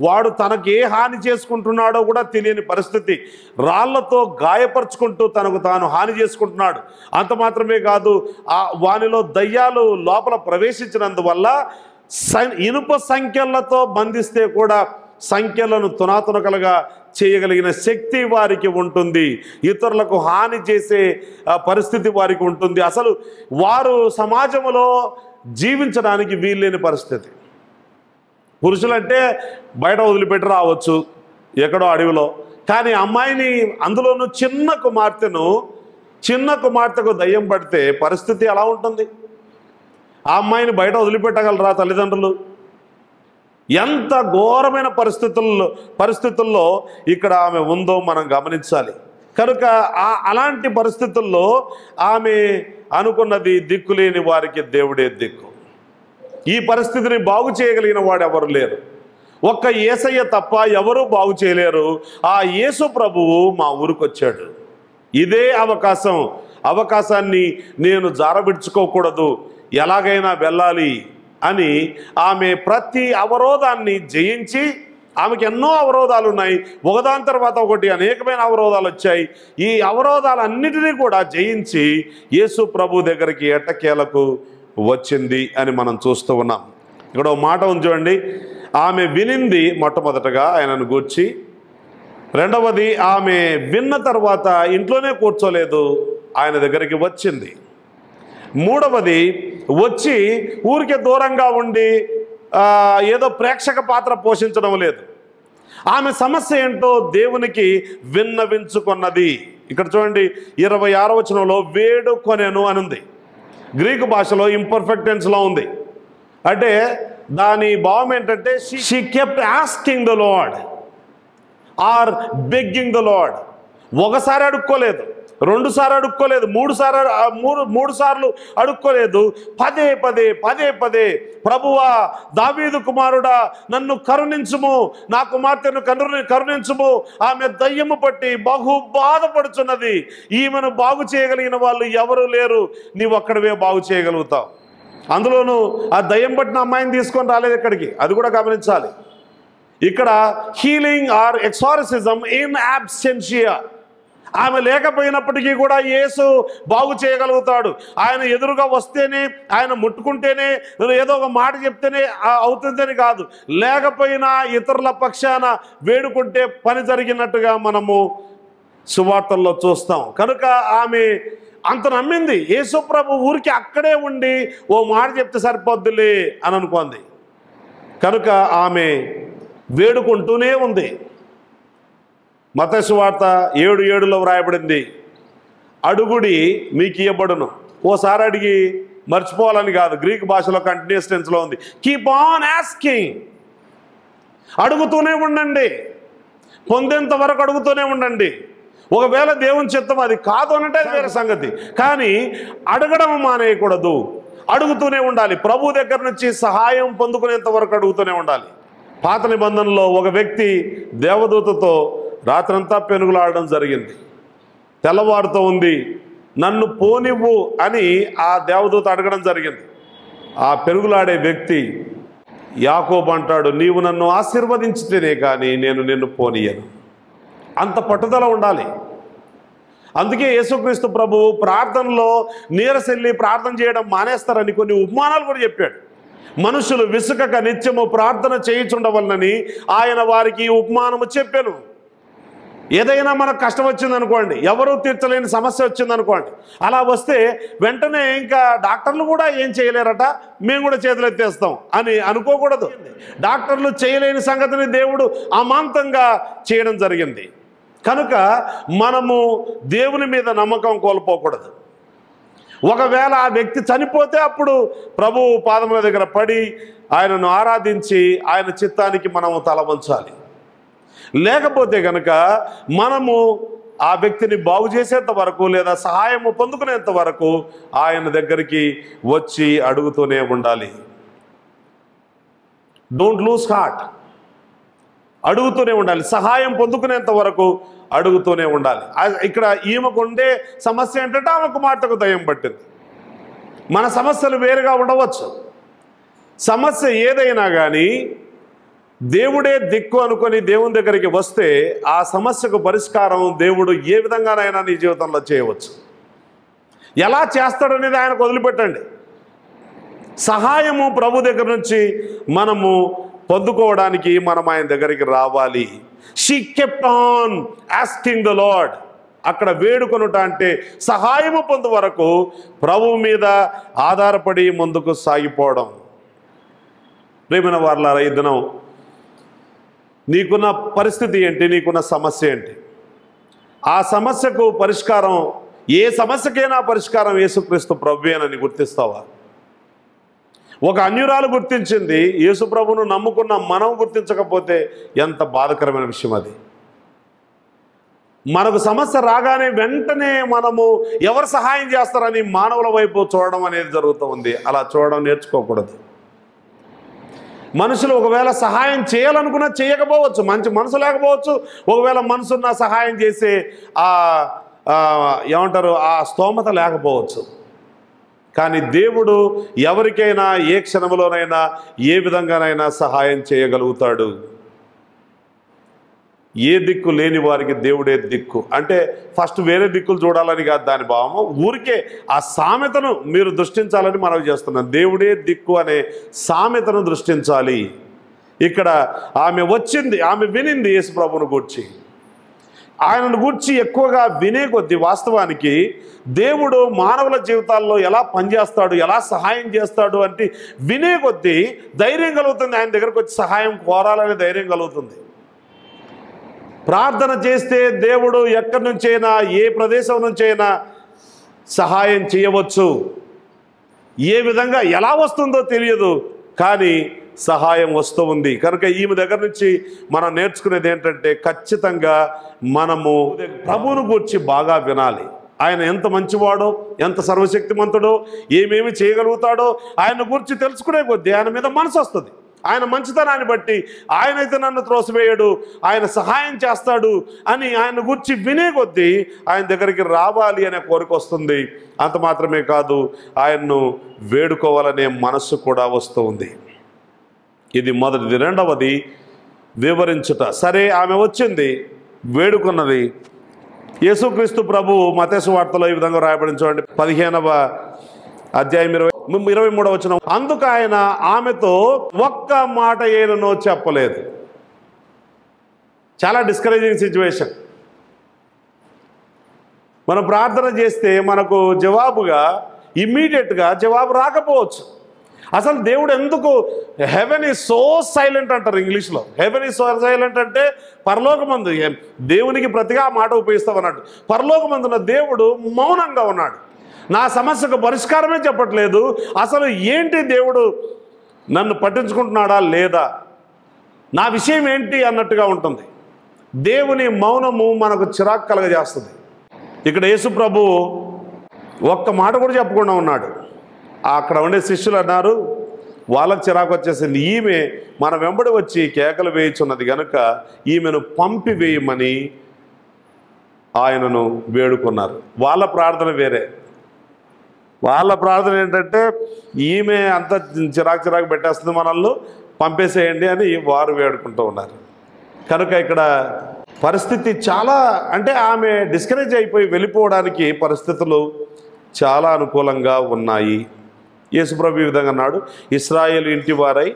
వాడు తనకు ఏ హాని చేసుకుంటున్నాడో కూడా తెలియని పరిస్థితి. రాళ్లతో గాయపరుచుకుంటూ తనకు తాను హాని చేసుకుంటున్నాడు. అంత మాత్రమే కాదు, వానిలో దయ్యాలు లోపల ప్రవేశించినందువల్ల ఇనుప సంఖ్యలతో బంధిస్తే కూడా సంఖ్యలను తునాతునకలుగా చేయగలిగిన శక్తి వారికి ఉంటుంది. ఇతరులకు హాని చేసే పరిస్థితి వారికి ఉంటుంది. అసలు వారు సమాజంలో జీవించడానికి వీల్లేని పరిస్థితి. పురుషులంటే బయట వదిలిపెట్టి రావచ్చు ఎక్కడో అడవిలో, కానీ అమ్మాయిని, అందులోనూ చిన్న కుమార్తెకు దయ్యం పడితే పరిస్థితి ఎలా ఉంటుంది? ఆ అమ్మాయిని బయట వదిలిపెట్టగలరా తల్లిదండ్రులు? ఎంత ఘోరమైన పరిస్థితుల్లో ఇక్కడ ఆమె ఉందో మనం గమనించాలి. కనుక అలాంటి పరిస్థితుల్లో ఆమె అనుకున్నది, దిక్కులేని వారికి దేవుడే దిక్కు. ఈ పరిస్థితిని బాగు చేయగలిగిన వాడు ఎవరు లేరు, ఒక్క యేసయ్య తప్ప ఎవరూ బాగు చేయలేరు. ఆ యేసు ప్రభువు మా ఊరికొచ్చాడు. ఇదే అవకాశాన్ని నేను జారబిడ్చుకోకూడదు, ఎలాగైనా వెళ్ళాలి అని ఆమె ప్రతి అవరోధాన్ని జయించి, ఆమెకి ఎన్నో అవరోధాలు ఉన్నాయి, ఒకదాని తర్వాత ఒకటి అనేకమైన అవరోధాలు వచ్చాయి. ఈ అవరోధాలన్నిటినీ కూడా జయించి యేసు ప్రభు దగ్గరికి ఎట్టకేలకు వచ్చింది అని మనం చూస్తూ ఉన్నాం. ఇక్కడ ఒక మాట ఉంది చూడండి, ఆమె వినింది మొట్టమొదటగా ఆయనను గూర్చి, రెండవది ఆమె విన్న తర్వాత ఇంట్లోనే కూర్చోలేదు, ఆయన దగ్గరికి వచ్చింది, మూడవది వచ్చి ఊరికే దూరంగా ఉండి ఏదో ప్రేక్షక పాత్ర పోషించడం లేదు. ఆమె సమస్య ఏంటో దేవునికి విన్నవించుకున్నది. ఇక్కడ చూడండి 26వ వచనంలో వేడుకొనెను అని ఉంది. గ్రీకు భాషలో ఇంపర్ఫెక్ట్ టెన్స్లో ఉంది. అంటే దాని భావం ఏంటంటే she kept asking the lord or begging the lord. ఒకసారి అడుక్కోలేదు, రెండుసార్లు అడుక్కోలేదు, మూడు సార్లు అడుక్కోలేదు, పదే పదే ప్రభువా, దావీదు కుమారుడా, నన్ను కరుణించుము, నా కుమార్తెను కరుణించుము, ఆమె దయ్యము పట్టి బహు బాధపడుచున్నది, ఈమెను బాగు చేయగలిగిన వాళ్ళు ఎవరు లేరు, నీవు ఒక్కడివే బాగు చేయగలుగుతావు. అందులోనూ ఆ దయ్యం పట్టిన అమ్మాయిని తీసుకొని రాలేదు ఇక్కడికి, అది కూడా గమనించాలి. ఇక్కడ హీలింగ్ ఆర్ ఎక్సార్సిజం ఇన్ అబ్సెన్షియా, ఆమె లేకపోయినప్పటికీ కూడా యేసు బాగు చేయగలుగుతాడు. ఆయన ఎదురుగా వస్తేనే, ఆయన ముట్టుకుంటేనే, ఏదో ఒక మాట చెప్తేనే అవుతుందని కాదు, లేకపోయినా ఇతరుల పక్షాన వేడుకుంటే పని జరిగినట్టుగా మనము సువార్తల్లో చూస్తాం. కనుక ఆమె అంత నమ్మింది. యేసు ప్రభు ఊరికి అక్కడే ఉండి ఓ మాట చెప్తే సరిపోద్దులే అని అనుకుంది. కనుక ఆమె వేడుకుంటూనే ఉంది. మత్తయి సువార్త 7:7లో వ్రాయబడింది, అడుగుడి మీకు ఇవ్వబడును. ఓసారి అడిగి మర్చిపోవాలని కాదు, గ్రీక్ భాషలో కంటిన్యూస్ టెన్స్లో ఉంది. కీప్ ఆన్ ఆస్కింగ్, అడుగుతూనే ఉండండి, పొందేంత వరకు అడుగుతూనే ఉండండి. ఒకవేళ దేవుని చిత్తం అది కాదు అనంటే అది వేరే సంగతి, కానీ అడగడం మానేయకూడదు, అడుగుతూనే ఉండాలి. ప్రభు దగ్గర నుంచి సహాయం పొందుకునేంత వరకు అడుగుతూనే ఉండాలి. పాత నిబంధనలో ఒక వ్యక్తి దేవదూతతో రాత్రంతా పెనుగులాడడం జరిగింది. తెల్లవారుతో ఉంది, నన్ను పోనివ్వు అని ఆ దేవదూత అడగడం జరిగింది. ఆ పెనుగులాడే వ్యక్తి యాకోబు అంటాడు, నీవు నన్ను ఆశీర్వదించితేనే కానీ నేను నిన్ను పోనీయను. అంత పట్టుదల ఉండాలి. అందుకే యేసుక్రీస్తు ప్రభువు ప్రార్థనలో నీరసెల్లి ప్రార్థన చేయడం మానేస్తారని కొన్ని ఉపమానాలు కూడా చెప్పాడు. మనుషులు విసుకక నిత్యము ప్రార్థన చేయుచుండవలనని ఆయన వారికి ఉపమానము చెప్పాను. ఏదైనా మనకు కష్టం వచ్చిందనుకోండి, ఎవరూ తీర్చలేని సమస్య వచ్చిందనుకోండి, అలా వస్తే వెంటనే ఇంకా డాక్టర్లు కూడా ఏం చేయలేరట, మేము కూడా చేతులు ఎత్తేస్తాం అని అనుకోకూడదు. డాక్టర్లు చేయలేని సంగతిని దేవుడు అమాంతంగా చేయడం జరిగింది. కనుక మనము దేవుని మీద నమ్మకం కోల్పోకూడదు. ఒకవేళ ఆ వ్యక్తి చనిపోతే అప్పుడు ప్రభువు పాదముల దగ్గర పడి ఆయనను ఆరాధించి ఆయన చిత్తానికి మనము తల వంచాలి. లేకపోతే కనుక మనము ఆ వ్యక్తిని బాగు చేసేంత వరకు లేదా సహాయము పొందుకునేంత వరకు ఆయన దగ్గరికి వచ్చి అడుగుతూనే ఉండాలి. డోంట్ లూజ్ హార్ట్, అడుగుతూనే ఉండాలి. సహాయం పొందుకునేంత వరకు అడుగుతూనే ఉండాలి. ఇక్కడ ఈమెకు ఉండే సమస్య ఏంటంటే ఆమెకు మాటకు దయ్యం పట్టింది. మన సమస్యలు వేరుగా ఉండవచ్చు. సమస్య ఏదైనా కానీ దేవుడే దిక్కు అనుకొని దేవుని దగ్గరికి వస్తే ఆ సమస్యకు పరిష్కారం దేవుడు ఏ విధంగానైనా నీ జీవితంలో చేయవచ్చు. ఎలా చేస్తాడనేది ఆయనకు వదిలిపెట్టండి. సహాయము ప్రభు దగ్గర నుంచి మనము పొందుకోవడానికి మనం ఆయన దగ్గరికి రావాలి. She kept on asking the lord. అక్కడ వేడుకొనుట అంటే సహాయము పొందు వరకు ప్రభువు మీద ఆధారపడి ముందుకు సాగిపోవడం. ప్రియమైన వారలారా, ఈ దినం నీకున్న పరిస్థితి ఏంటి, నీకున్న సమస్య ఏంటి? ఆ సమస్యకు పరిష్కారం, ఏ సమస్యకైనా పరిష్కారం యేసుక్రీస్తు ప్రభువేనని గుర్తిస్తావా? ఒక అన్యురాలు గుర్తించింది, యేసు ప్రభువును నమ్ముకున్న మనం గుర్తించకపోతే ఎంత బాధకరమైన విషయం అది. మనకు సమస్య రాగానే వెంటనే మనము ఎవరు సహాయం చేస్తారని మానవుల వైపు చూడడం అనేది జరుగుతూ ఉంది. అలా చూడడం నేర్చుకోకూడదు. మనుషులు ఒకవేళ సహాయం చేయాలనుకున్నా చేయకపోవచ్చు, మంచి మనసు లేకపోవచ్చు. ఒకవేళ మనసున్న సహాయం చేసే ఏమంటారు ఆ స్తోమత లేకపోవచ్చు. కానీ దేవుడు ఎవరికైనా ఏ క్షణంలోనైనా ఏ విధంగానైనా సహాయం చేయగలుగుతాడు. ఏ దిక్కు లేని వారికి దేవుడే దిక్కు. అంటే ఫస్ట్ వేరే దిక్కులు చూడాలని కాదు దాని భావము, ఊరికే ఆ సామెతను మీరు దృష్టించాలని మనవి చేస్తున్నాం. దేవుడే దిక్కు అనే సామెతను దృష్టించాలి. ఇక్కడ ఆమె వచ్చింది, ఆమె వినింది యేసు ప్రభువును గూర్చి. ఆయనను గూర్చి ఎక్కువగా వినే కొద్దీ వాస్తవానికి దేవుడు మానవుల జీవితాల్లో ఎలా పనిచేస్తాడు, ఎలా సహాయం చేస్తాడు అంటే వినే కొద్దీ ధైర్యం కలుగుతుంది. ఆయన దగ్గరకు వచ్చి సహాయం కోరాలనే ధైర్యం కలుగుతుంది. ప్రార్థన చేస్తే దేవుడు ఎక్కడి నుంచైనా ఏ ప్రదేశం నుంచైనా సహాయం చేయవచ్చు. ఏ విధంగా ఎలా వస్తుందో తెలియదు, కానీ సహాయం వస్తూ ఉంది. కనుక ఈమె దగ్గర నుంచి మనం నేర్చుకునేది ఏంటంటే ఖచ్చితంగా మనము ప్రభువును గూర్చి బాగా వినాలి. ఆయన ఎంత మంచివాడో, ఎంత సర్వశక్తిమంతుడో, ఏమేమి చేయగలుగుతాడో ఆయన గురించి తెలుసుకునే కొద్దీ ఆయన మీద మనసు వస్తుంది. ఆయన మంచితనాన్ని బట్టి ఆయనైతే నన్ను త్రోసివేయడు, ఆయన సహాయం చేస్తాడు అని ఆయన గురించి వినే కొద్దీ ఆయన దగ్గరికి రావాలి అనే కోరిక వస్తుంది. అంత మాత్రమే కాదు, ఆయన్ను వేడుకోవాలనే మనస్సు కూడా వస్తూ ఉంది. ఇది మొదటిది. రెండవది వివరించుట. సరే, ఆమె వచ్చింది, వేడుకున్నది. యేసుక్రీస్తు ప్రభువు మత్తయి సువార్తలో ఈ విధంగా రాయబడింది చూడండి, 15వ అధ్యాయం 23వ వచనం. అందుకు ఆయన ఆమెతో ఒక్క మాట ఏనో చెప్పలేదు. చాలా డిస్కరేజింగ్ సిచ్యువేషన్. మనం ప్రార్థన చేస్తే మనకు జవాబుగా ఇమ్మీడియట్గా జవాబు రాకపోవచ్చు. అసలు దేవుడు ఎందుకు, హెవెన్ ఈజ్ సో సైలెంట్ అంటారు ఇంగ్లీష్లో. హెవెన్ ఈజ్ సో సైలెంట్ అంటే పరలోకమందు, దేవునికి ప్రతిగా మాట ఉపయోగిస్తాం అన్నట్టు. పరలోకమందున్న దేవుడు మౌనంగా ఉన్నాడు. నా సమస్యకు పరిష్కారమే చెప్పట్లేదు. అసలు ఏంటి, దేవుడు నన్ను పట్టించుకుంటున్నాడా లేదా, నా విషయం ఏంటి అన్నట్టుగా ఉంటుంది. దేవుని మౌనము మనకు చిరాకు కలగజేస్తుంది. ఇక్కడ యేసు ప్రభువు ఒక్క మాట కూడా చెప్పకుండా ఉన్నాడు. అక్కడ ఉండే శిష్యులు అన్నారు, వాళ్ళకు చిరాకు వచ్చేసింది. ఈమె మన వెంబడి వచ్చి కేకలు వేయుచున్నది కనుక ఈమెను పంపివేయమని ఆయనను వేడుకున్నారు. వాళ్ళ ప్రార్థన వేరే. వాళ్ళ ప్రార్థన ఏంటంటే ఈమె అంత చిరాకు పెట్టేస్తుంది, మనల్ని పంపేసేయండి అని వారు వేడుకుంటూ ఉన్నారు. కనుక ఇక్కడ పరిస్థితి చాలా, అంటే ఆమె డిస్కరేజ్ అయిపోయి వెళ్ళిపోవడానికి పరిస్థితులు చాలా అనుకూలంగా ఉన్నాయి. యేసుప్రభు ఈ విధంగా అన్నాడు, ఇశ్రాయేలు ఇంటి వారై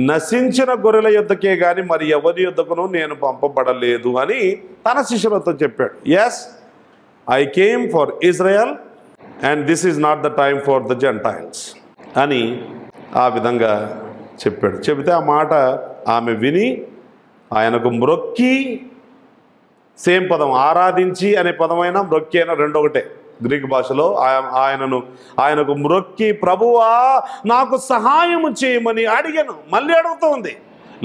నశించిన గొర్రెల యొద్దకే కానీ మరి ఎవరి యొద్దకును నేను పంపబడలేదు అని తన శిష్యులతో చెప్పాడు. Yes, I came for Israel and this is not the time for the gentiles అని ఆ విధంగా చెప్పాడు. చెబితే ఆ మాట ఆమె విని ఆయనకు మ్రొక్కి, సేమ్ పదం, ఆరాధించి అనే పదమైన మ్రొక్కి అయినా రెండొకటే గ్రీక్ భాషలో. ఆయనకు మ్రొక్కి, ప్రభువా నాకు సహాయము చేయమని అడిగాను. మళ్ళీ అడుగుతూ ఉంది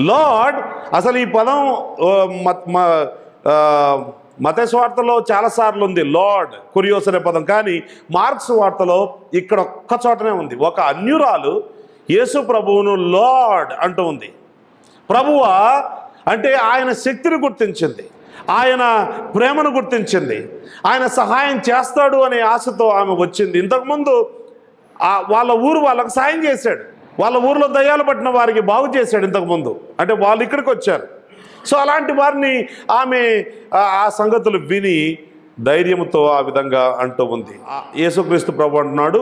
లార్డ్. అసలు ఈ పదం మత్తయి సువార్తలో చాలాసార్లు ఉంది లార్డ్, కురియోస్ అనే పదం. కానీ మార్క్స్ వార్తలో ఇక్కడ ఒక్క చోటనే ఉంది. ఒక అన్యురాలు యేసు ప్రభువును లార్డ్ అంటూ ఉంది. ప్రభువా అంటే ఆయన శక్తిని గుర్తించింది, ఆయన ప్రేమను గుర్తించింది, ఆయన సహాయం చేస్తాడు అనే ఆశతో ఆమె వచ్చింది. ఇంతకుముందు వాళ్ళ ఊరు వాళ్ళకు సాయం చేశాడు. వాళ్ళ ఊరిలో దయ్యాలు పట్టిన వారికి బాగు చేశాడు ఇంతకుముందు. అంటే వాళ్ళు ఇక్కడికి వచ్చారు. సో అలాంటి వారిని ఆమె ఆ సంగతులు విని ధైర్యంతో ఆ విధంగా అంటూ ఉంది. యేసుక్రీస్తు ప్రభు అంటున్నాడు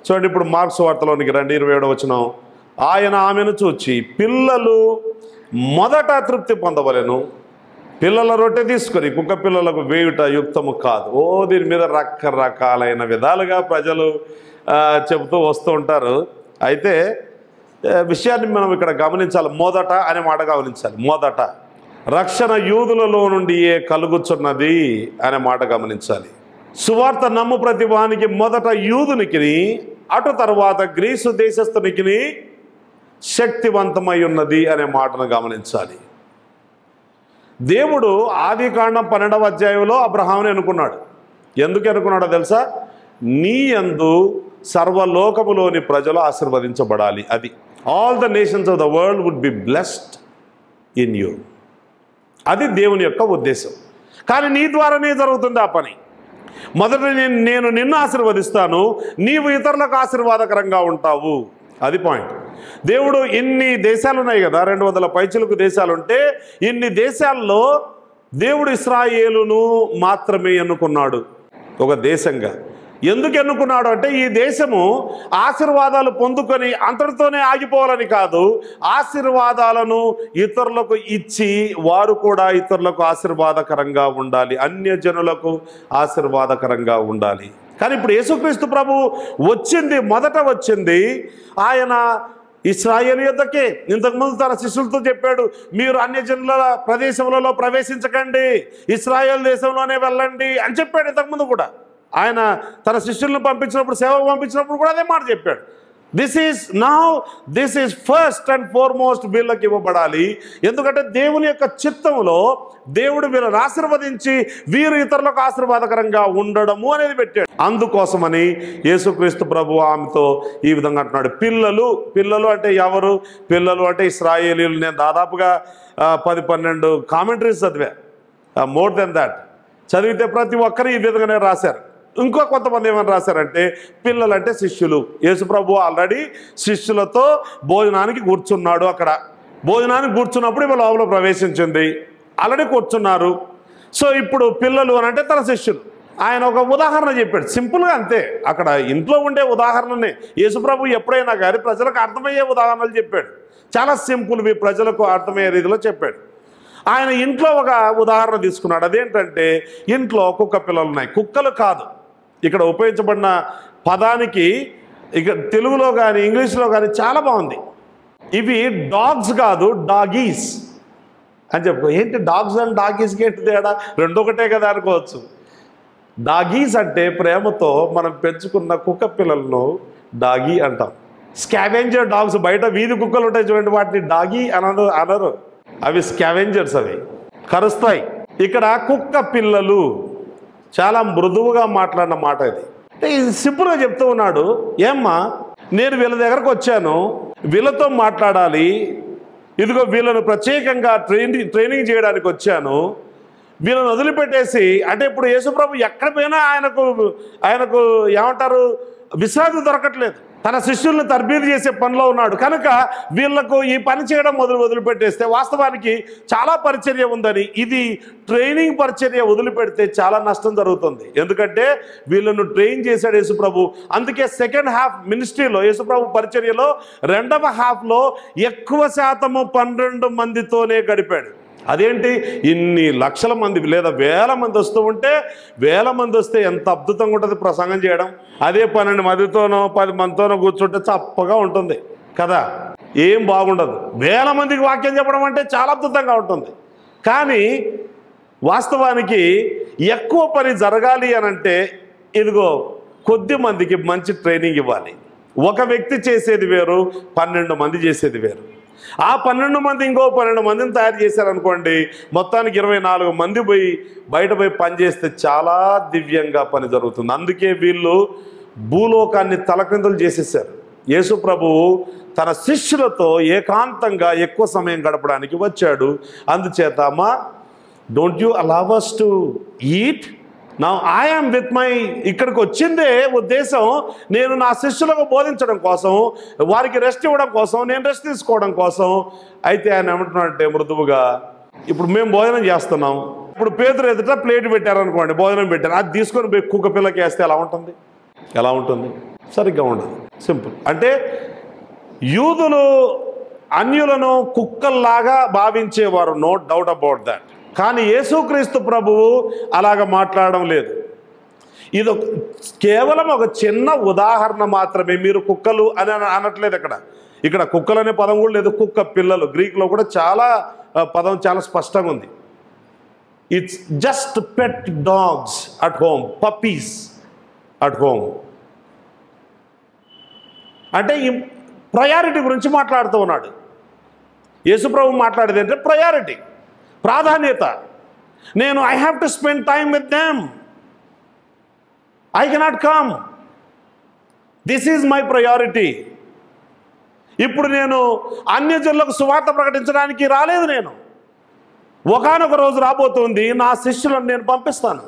చూడండి, ఇప్పుడు మార్క్స్ వార్తలోనికి రండి, 27వ వచనం. ఆయన ఆమెను చూచి, పిల్లలు మొదట తృప్తి పొందవలెను, పిల్లల రొట్టె తీసుకొని కుక్క పిల్లలకు వేయుట యుక్తము కాదు. దీని మీద రకరకాలైన విధాలుగా ప్రజలు చెబుతూ వస్తూ ఉంటారు. అయితే విషయాన్ని మనం ఇక్కడ గమనించాలి. మొదట అనే మాట గమనించాలి. మొదట రక్షణ యూదులలో నుండి కలుగుచున్నది అనే మాట గమనించాలి. సువార్త నమ్ము ప్రతి వానికి మొదట యూదునికి, అటు తర్వాత గ్రీసు దేశస్థునికి శక్తివంతమై ఉన్నది అనే మాటను గమనించాలి. దేవుడు ఆదికాండం 12వ అధ్యాయంలో అబ్రహాముని అనుకున్నాడు. ఎందుకు అనుకున్నాడో తెలుసా? నీ యందు సర్వలోకములోని ప్రజలు ఆశీర్వదించబడాలి. అది all the nations of the world would be blessed in you. అది దేవుని యొక్క ఉద్దేశం. కానీ నీ ద్వారానే జరుగుతుంది ఆ పని. మొదట నేను నిన్ను ఆశీర్వదిస్తాను, నీవు ఇతరులకు ఆశీర్వాదకరంగా ఉంటావు. అది పాయింట్. దేవుడు ఇన్ని దేశాలు ఉన్నాయి కదా, 200 పైచిలకు దేశాలుంటే ఇన్ని దేశాల్లో దేవుడు ఇశ్రాయేలును మాత్రమే ఎన్నుకున్నాడు ఒక దేశంగా. ఎందుకు ఎన్నుకున్నాడు అంటే ఈ దేశము ఆశీర్వాదాలు పొందుకొని అంతటితోనే ఆగిపోవాలని కాదు, ఆశీర్వాదాలను ఇతరులకు ఇచ్చి వారు కూడా ఇతరులకు ఆశీర్వాదకరంగా ఉండాలి, అన్యజనులకు ఆశీర్వాదకరంగా ఉండాలి. కానీ ఇప్పుడు యేసుక్రీస్తు ప్రభు మొదట వచ్చింది ఆయన ఇశ్రాయేలు యొద్దకే. ఇంతకుముందు తన శిష్యులతో చెప్పాడు, మీరు అన్యజనుల ప్రదేశములలో ప్రవేశించకండి, ఇశ్రాయేల్ దేశంలోనే వెళ్ళండి అని చెప్పాడు. ఇంతకుముందు కూడా ఆయన తన శిష్యులను పంపించినప్పుడు, సేవకు పంపించినప్పుడు కూడా అదే మాట చెప్పాడు. This is first and foremost వీళ్ళకి ఇవ్వబడాలి. ఎందుకంటే దేవుని యొక్క చిత్తంలో దేవుడు వీళ్ళని ఆశీర్వదించి వీరు ఇతరులకు ఆశీర్వాదకరంగా ఉండడము అనేది పెట్టాడు. అందుకోసమని యేసుక్రీస్తు ప్రభు ఆమెతో ఈ విధంగా అంటున్నాడు. పిల్లలు అంటే ఎవరు? పిల్లలు అంటే ఇశ్రాయేలీయులు. నేను దాదాపుగా 10-12 కామెంటరీస్ చదివా, మోర్ దెన్ దాట్ చదివితే ప్రతి ఒక్కరు ఈ విధంగానే రాశారు. ఇంకో కొంతమంది ఏమని రాశారంటే పిల్లలంటే శిష్యులు. యేసుప్రభు ఆల్రెడీ శిష్యులతో భోజనానికి కూర్చున్నాడు. అక్కడ భోజనానికి కూర్చున్నప్పుడు ఇవాళ లోపల ప్రవేశించింది, ఆల్రెడీ కూర్చున్నారు. సో ఇప్పుడు పిల్లలు అని అంటే తన శిష్యులు. ఆయన ఒక ఉదాహరణ చెప్పాడు, సింపుల్గా అంతే. అక్కడ ఇంట్లో ఉండే ఉదాహరణనే యేసుప్రభు ఎప్పుడైనా కానీ ప్రజలకు అర్థమయ్యే ఉదాహరణలు చెప్పాడు. చాలా సింపుల్వి, ప్రజలకు అర్థమయ్యే రీతిలో చెప్పాడు. ఆయన ఇంట్లో ఒక ఉదాహరణ తీసుకున్నాడు. అదేంటంటే ఇంట్లో కుక్క పిల్లలు ఉన్నాయి. కుక్కలు కాదు, ఇక్కడ ఉపయోగించబడిన పదానికి ఇక తెలుగులో కానీ ఇంగ్లీష్లో కానీ చాలా బాగుంది. ఇవి డాగ్స్ కాదు, డాగీస్ అని చెప్పుకో. ఏంటి డాగ్స్ అండ్ డాగీస్కి ఏంటి తేడా? రెండు ఒకటే కదా అనుకోవచ్చు. డాగీస్ అంటే ప్రేమతో మనం పెంచుకున్న కుక్క పిల్లలను డాగీ అంటాం. స్కావెంజర్ డాగ్స్, బయట వీధి కుక్కలు ఉంటాయి చూడండి, వాటిని డాగీ అనరు. అవి స్కావెంజర్స్, అవి కరుస్తాయి. ఇక్కడ కుక్క పిల్లలు చాలా మృదువుగా మాట్లాడిన మాట ఇది. ఇది సింపుల్గా చెప్తూ ఉన్నాడు. ఏమ్మా, నేను వీళ్ళ దగ్గరకు వచ్చాను, వీళ్ళతో మాట్లాడాలి, ఇదిగో వీళ్ళను ప్రత్యేకంగా ట్రైనింగ్ చేయడానికి వచ్చాను, వీళ్ళని వదిలిపెట్టేసి అంటే ఇప్పుడు యేసుప్రభు ఎక్కడ పోయినా ఆయనకు ఏమంటారు, విశ్రాంతి దొరకట్లేదు. తన శిష్యుల్ని తర్బీదు చేసే పనిలో ఉన్నాడు కనుక వీళ్లకు ఈ పని చేయడం వదిలిపెట్టేస్తే వాస్తవానికి చాలా పరిచర్య ఉందని, ఇది ట్రైనింగ్ పరిచర్య వదిలిపెడితే చాలా నష్టం జరుగుతుంది. ఎందుకంటే వీళ్ళను ట్రైన్ చేశాడు యేసుప్రభు. అందుకే సెకండ్ హాఫ్ మినిస్ట్రీలో యేసుప్రభు పరిచర్యలో రెండవ హాఫ్లో ఎక్కువ శాతము 12 మందితోనే గడిపాడు. అదేంటి, ఇన్ని లక్షల మంది లేదా వేల మంది వస్తూ ఉంటే, వేల మంది వస్తే ఎంత అద్భుతంగా ఉంటుంది ప్రసంగం చేయడం. అదే 12 మందితోనో 10 మందితోనో కూర్చుంటే చప్పగా ఉంటుంది కదా, ఏం బాగుండదు. వేల మందికి వాక్యం చెప్పడం అంటే చాలా అద్భుతంగా ఉంటుంది. కానీ వాస్తవానికి ఎక్కువ పని జరగాలి అని అంటే ఇదిగో కొద్ది మందికి మంచి ట్రైనింగ్ ఇవ్వాలి. ఒక వ్యక్తి చేసేది వేరు, 12 మంది చేసేది వేరు. ఆ 12 మంది ఇంకో 12 మందిని తయారు చేశారనుకోండి, మొత్తానికి 24 మంది బయట పోయి పనిచేస్తే చాలా దివ్యంగా పని జరుగుతుంది. అందుకే వీళ్ళు భూలోకాన్ని తలక్రిందులు చేసేసారు. యేసు ప్రభువు తన శిష్యులతో ఏకాంతంగా ఎక్కువ సమయం గడపడానికి వచ్చాడు. అందుచేత అమ్మా, don't you allow us to eat? నా ఐ యామ్ విత్ మై, ఇక్కడికి వచ్చిందే ఉద్దేశం నేను నా శిష్యులకు బోధించడం కోసం, వారికి రెస్ట్ ఇవ్వడం కోసం, నేను రెస్ట్ తీసుకోవడం కోసం. అయితే ఆయన ఏమంటున్నాడంటే మృదువుగా, ఇప్పుడు మేము భోజనం చేస్తున్నాం, ఇప్పుడు పేతురు ఎదుట ప్లేట్ పెట్టారనుకోండి, భోజనం పెట్టారు, అది తీసుకొని కుక్క పిల్లకి వేస్తే ఎలా ఉంటుంది? సరిగ్గా ఉండదు. సింపుల్. అంటే యూదులు అన్యులను కుక్కల్లాగా భావించేవారు, నో డౌట్ అబౌట్ దాట్. కానీ యేసుక్రీస్తు ప్రభువు అలాగ మాట్లాడడం లేదు. ఇది కేవలం ఒక చిన్న ఉదాహరణ మాత్రమే. మీరు కుక్కలు అని అనట్లేదు. ఇక్కడ కుక్కలు అనే పదం కూడా లేదు, కుక్క పిల్లలు. గ్రీక్లో కూడా పదం చాలా స్పష్టంగా ఉంది. It's just pet dogs at home, puppies at home. అంటే ఈ ప్రయారిటీ గురించి మాట్లాడుతూ ఉన్నాడు యేసుప్రభు. మాట్లాడేది అంటే ప్రయారిటీ, ప్రాధాన్యత. నేను I have to spend time with them, I cannot come, this is my priority. ఇప్పుడు నేను అన్యజనులకు సువార్త ప్రకటించడానికి రాలేదు. నేను ఒకానొక రోజు రాబోతుంది, నా శిష్యులను నేను పంపిస్తాను.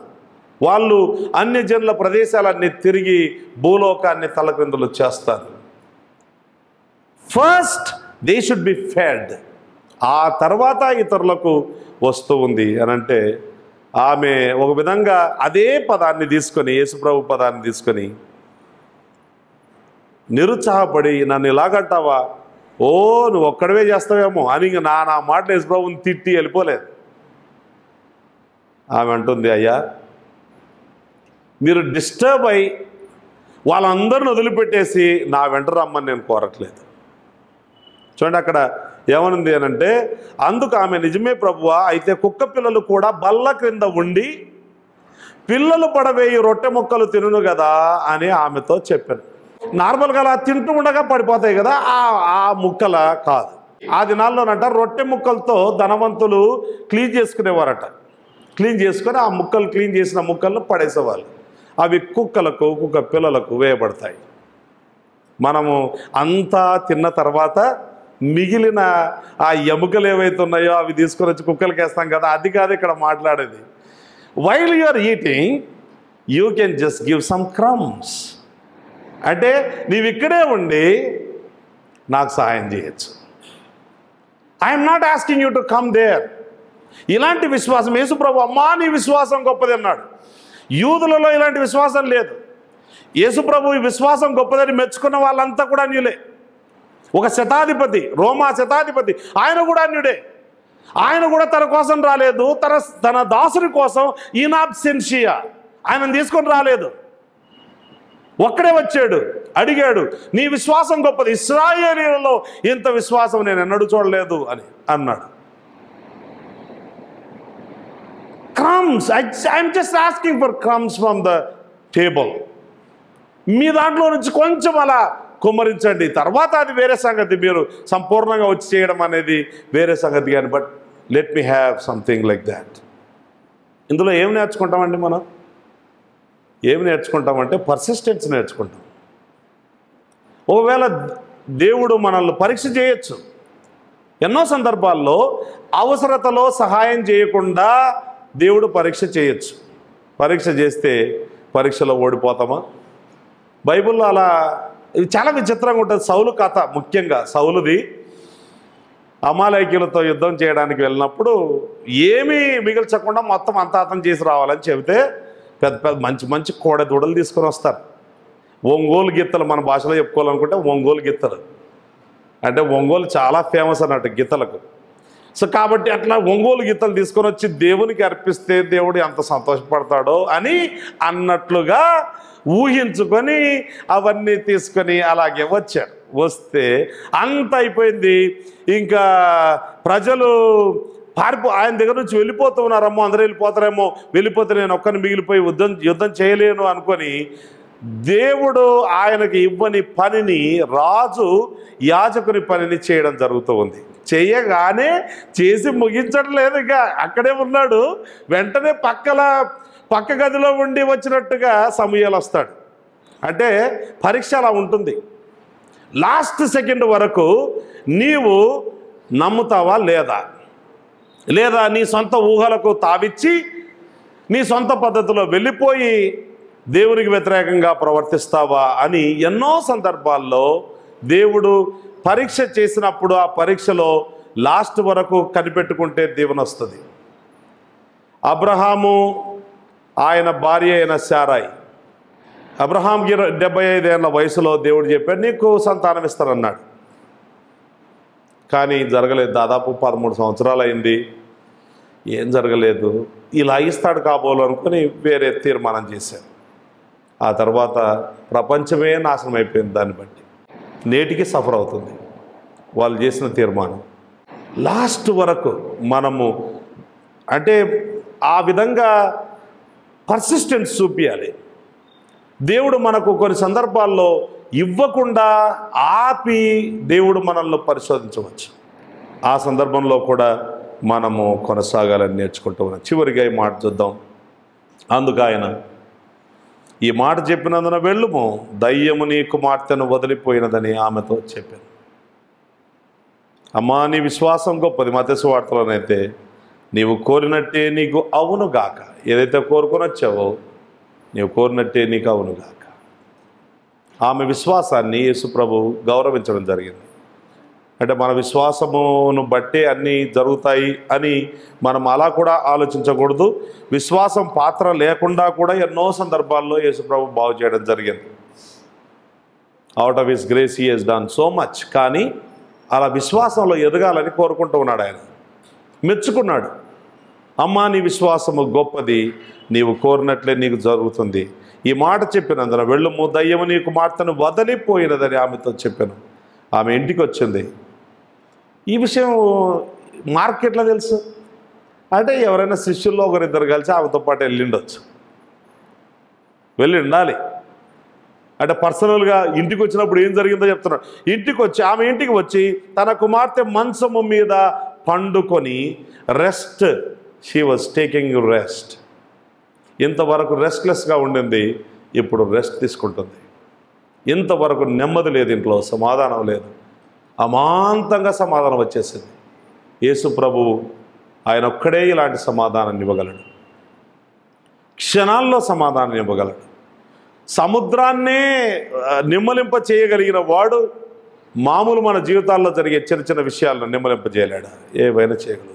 వాళ్ళు అన్యజనుల ప్రదేశాలన్నీ తిరిగి భూలోకాన్ని తలక్రిందులు చేస్తారు. First they should be fed, ఆ తర్వాత ఇతరులకు వస్తూ ఉంది అని అంటే ఆమె ఒక విధంగా అదే పదాన్ని తీసుకొని, యేసుప్రభు పదాన్ని తీసుకొని నిరుత్సాహపడి, నన్ను ఇలాగంటావా, ఓ నువ్వు ఒక్కడవే చేస్తావేమో అని నా మాటలు యేసుప్రభుని తిట్టి వెళ్ళిపోలేదు. ఆమె అంటుంది, అయ్యా మీరు డిస్టర్బ్ అయి వాళ్ళందరిని వదిలిపెట్టేసి నా వెంట రమ్మని నేను కోరట్లేదు. చూడండి అక్కడ ఏమనుంది అని అంటే, అందుకు ఆమె నిజమే ప్రభువా, అయితే కుక్క పిల్లలు కూడా బల్ల క్రింద ఉండి పిల్లలు పడవేయి రొట్టె ముక్కలు తినును కదా అని ఆమెతో చెప్పాను. నార్మల్గా అలా తింటూ ఉండగా పడిపోతాయి కదా, ఆ ముక్కల కాదు. ఆ దినాల్లోనంట రొట్టె ముక్కలతో ధనవంతులు క్లీన్ చేసుకునేవారట. క్లీన్ చేసుకొని ఆ ముక్కలు, క్లీన్ చేసిన ముక్కలను పడేసేవాళ్ళు. అవి కుక్కలకు, కుక్క పిల్లలకు వేయబడతాయి. మనము అంతా తిన్న తర్వాత మిగిలిన ఆ ఎముకలు ఏవైతే ఉన్నాయో అవి తీసుకొని వచ్చి కుక్కలకి వేస్తాం కదా, అది కాదు ఇక్కడ మాట్లాడేది. While you are eating you can just give some crumbs, అంటే నీవు ఇక్కడే ఉండి నాకు సహాయం చేయొచ్చు. I'm not asking you to come there. ఇలాంటి విశ్వాసం యేసుప్రభు అమ్మా నీ విశ్వాసం గొప్పది అన్నాడు. యూదులలో ఇలాంటి విశ్వాసం లేదు. యేసుప్రభు ఈ విశ్వాసం గొప్పదని మెచ్చుకున్న వాళ్ళంతా కూడా అన్యులే. ఒక శతాధిపతి, రోమా శతాధిపతి, ఆయన కూడా అన్యుడే. ఆయన కూడా తన కోసం రాలేదు, తన దాసుని కోసం ఇన్ అబ్సెన్షియా ఆయనను తీసుకొని రాలేదు. ఒక్కడే వచ్చాడు, అడిగాడు, నీ విశ్వాసం గొప్పది, ఇశ్రాయేలీయులలో ఇంత విశ్వాసం నేను ఎన్నడూ చూడలేదు అని అన్నాడు. Crumbs, I'm just asking for crumbs from the table. మీ దాంట్లో నుంచి కొంచెం అలా కుమ్మరించండి, తర్వాత అది వేరే సంగతి, మీరు సంపూర్ణంగా వచ్చి చేయడం అనేది వేరే సంగతి కానీ, but let me have something like that. ఇందులో ఏం నేర్చుకుంటామండి మనం? ఏమి నేర్చుకుంటామంటే పర్సిస్టెన్స్ నేర్చుకుంటాం. ఒకవేళ దేవుడు మనల్ని పరీక్ష చేయొచ్చు. ఎన్నో సందర్భాల్లో అవసరతలో సహాయం చేయకుండా దేవుడు పరీక్ష చేయొచ్చు. పరీక్ష చేస్తే పరీక్షలో ఓడిపోతామా? బైబిల్లో అలా ఇది చాలా విచిత్రంగా ఉంటుంది. సౌలు కథ, ముఖ్యంగా సౌలుది, అమాలేకీయులతో యుద్ధం చేయడానికి వెళ్ళినప్పుడు ఏమీ మిగిల్చకుండా మొత్తం అంతా అతం చేసి రావాలని చెబితే పెద్ద పెద్ద మంచి మంచి కోడె దూడలు తీసుకొని వస్తారు. ఒంగోలు గిత్తలు, మన భాషలో చెప్పుకోవాలనుకుంటే ఒంగోలు గిత్తలు అంటే ఒంగోలు చాలా ఫేమస్ అన్నట్టు గిత్తలకు. సో కాబట్టి అట్లా ఒంగోలు గిత్తలు తీసుకొని వచ్చి దేవునికి అర్పిస్తే దేవుడు ఎంత సంతోషపడతాడో అని అన్నట్లుగా ఊహించుకొని అవన్నీ తీసుకొని అలాగే వచ్చారు. వస్తే అంత అయిపోయింది. ఇంకా ప్రజలు ఆయన దగ్గర నుంచి వెళ్ళిపోతూ ఉన్నారమ్మో, అందరూ వెళ్ళిపోతారేమో, వెళ్ళిపోతే నేను ఒక్కరిని మిగిలిపోయి యుద్ధం చేయలేను అనుకొని దేవుడు ఆయనకి ఇవ్వని పనిని, రాజు యాజకుని పనిని చేయడం జరుగుతూ ఉంది. చేయగానే చేసి ముగించడం లేదు, ఇక అక్కడే ఉన్నాడు. వెంటనే పక్క గదిలో ఉండి వచ్చినట్టుగా సమూయేలు వస్తాడు. అంటే పరీక్ష అలా ఉంటుంది. లాస్ట్ సెకండ్ వరకు నీవు నమ్ముతావా లేదా నీ సొంత ఊహలకు తావిచ్చి నీ సొంత పద్ధతిలో వెళ్ళిపోయి దేవునికి వ్యతిరేకంగా ప్రవర్తిస్తావా అని ఎన్నో సందర్భాల్లో దేవుడు పరీక్ష చేసినప్పుడు ఆ పరీక్షలో లాస్ట్ వరకు కనిపెట్టుకుంటే దీవెన వస్తుంది. అబ్రహాము, ఆయన భార్య అయిన శారాయి, అబ్రహాంకి 75 ఏళ్ల వయసులో దేవుడు చెప్పాడు నీకు సంతానం ఇస్తానన్నాడు. కానీ జరగలేదు. దాదాపు 13 సంవత్సరాలు అయింది, ఏం జరగలేదు. ఇలా ఇస్తాడు కాబోలు అనుకుని వేరే తీర్మానం చేశారు. ఆ తర్వాత ప్రపంచమే నాశనం అయిపోయింది. దాన్ని బట్టి నేటికి సఫర్ అవుతుంది వాళ్ళు చేసిన తీర్మానం. లాస్ట్ వరకు మనము అంటే ఆ విధంగా పర్సిస్టెన్స్ చూపించాలి. దేవుడు మనకు కొన్ని సందర్భాల్లో ఇవ్వకుండా ఆపి దేవుడు మనల్ని పరిశోధించవచ్చు. ఆ సందర్భంలో కూడా మనము కొనసాగాలని నేర్చుకుంటూ ఉన్నాం. చివరిగా ఈ మాట చూద్దాం. అందుకు ఆయన ఈ మాట చెప్పినందున వెళ్ళుము, దయ్యము నీ కుమార్తెను వదిలిపోయినదని ఆమెతో చెప్పాను. అమ్మా నీ విశ్వాసం గొప్పది. మత్తయి సువార్తలోనైతే నీవు కోరినట్టే నీకు అవునుగాక. ఏదైతే కోరుకొని వచ్చావో నీవు కోరినట్టే నీకు అవునుగాక. ఆమె విశ్వాసాన్ని యేసు ప్రభు గౌరవించడం జరిగింది. అంటే మన విశ్వాసమును బట్టే అన్నీ జరుగుతాయి అని మనం అలా కూడా ఆలోచించకూడదు. విశ్వాసం పాత్ర లేకుండా కూడా ఎన్నో సందర్భాల్లో యేసు ప్రభు బాగు చేయడం జరిగింది. Out of his grace he has done so much. కానీ అలా విశ్వాసంలో ఎదగాలని కోరుకుంటూ ఉన్నాడు. ఆయన మెచ్చుకున్నాడు. అమ్మా, నీ విశ్వాసము గొప్పది, నీవు కోరినట్లే నీకు జరుగుతుంది. ఈ మాట చెప్పినందున వెళ్ళుము, దయ్యము నీ కుమార్తెను వదిలిపోయినదని ఆమెతో చెప్పాను. ఆమె ఇంటికి వచ్చింది. ఈ విషయం మార్కెట్లో తెలుసు అంటే ఎవరైనా శిష్యుల్లో ఒకరిద్దరు కలిసి ఆమెతో పాటు వెళ్ళి ఉండాలి. అంటే పర్సనల్గా ఇంటికి వచ్చినప్పుడు ఏం జరిగిందో చెప్తున్నాడు. ఆమె ఇంటికి వచ్చి తన కుమార్తె మంచము మీద పండుకొని rest, she was taking rest. ఇంతవరకు రెస్ట్లెస్గా ఉండింది, ఇప్పుడు రెస్ట్ తీసుకుంటుంది. ఇంతవరకు నెమ్మది లేదు, ఇంట్లో సమాధానం లేదు, అమాంతంగా సమాధానం వచ్చేసింది. యేసు ప్రభువు ఆయన ఒక్కడే ఇలాంటి సమాధానాన్ని ఇవ్వగలడు. క్షణాల్లో సమాధానం ఇవ్వగలడు. సముద్రాన్నే నిమ్మలింప చేయగలిగిన వాడు మామూలు మన జీవితాల్లో జరిగే చిన్న చిన్న విషయాలను నిమ్మలింప చేయలేడా? ఏవైనా చేయగలుగుతాడు.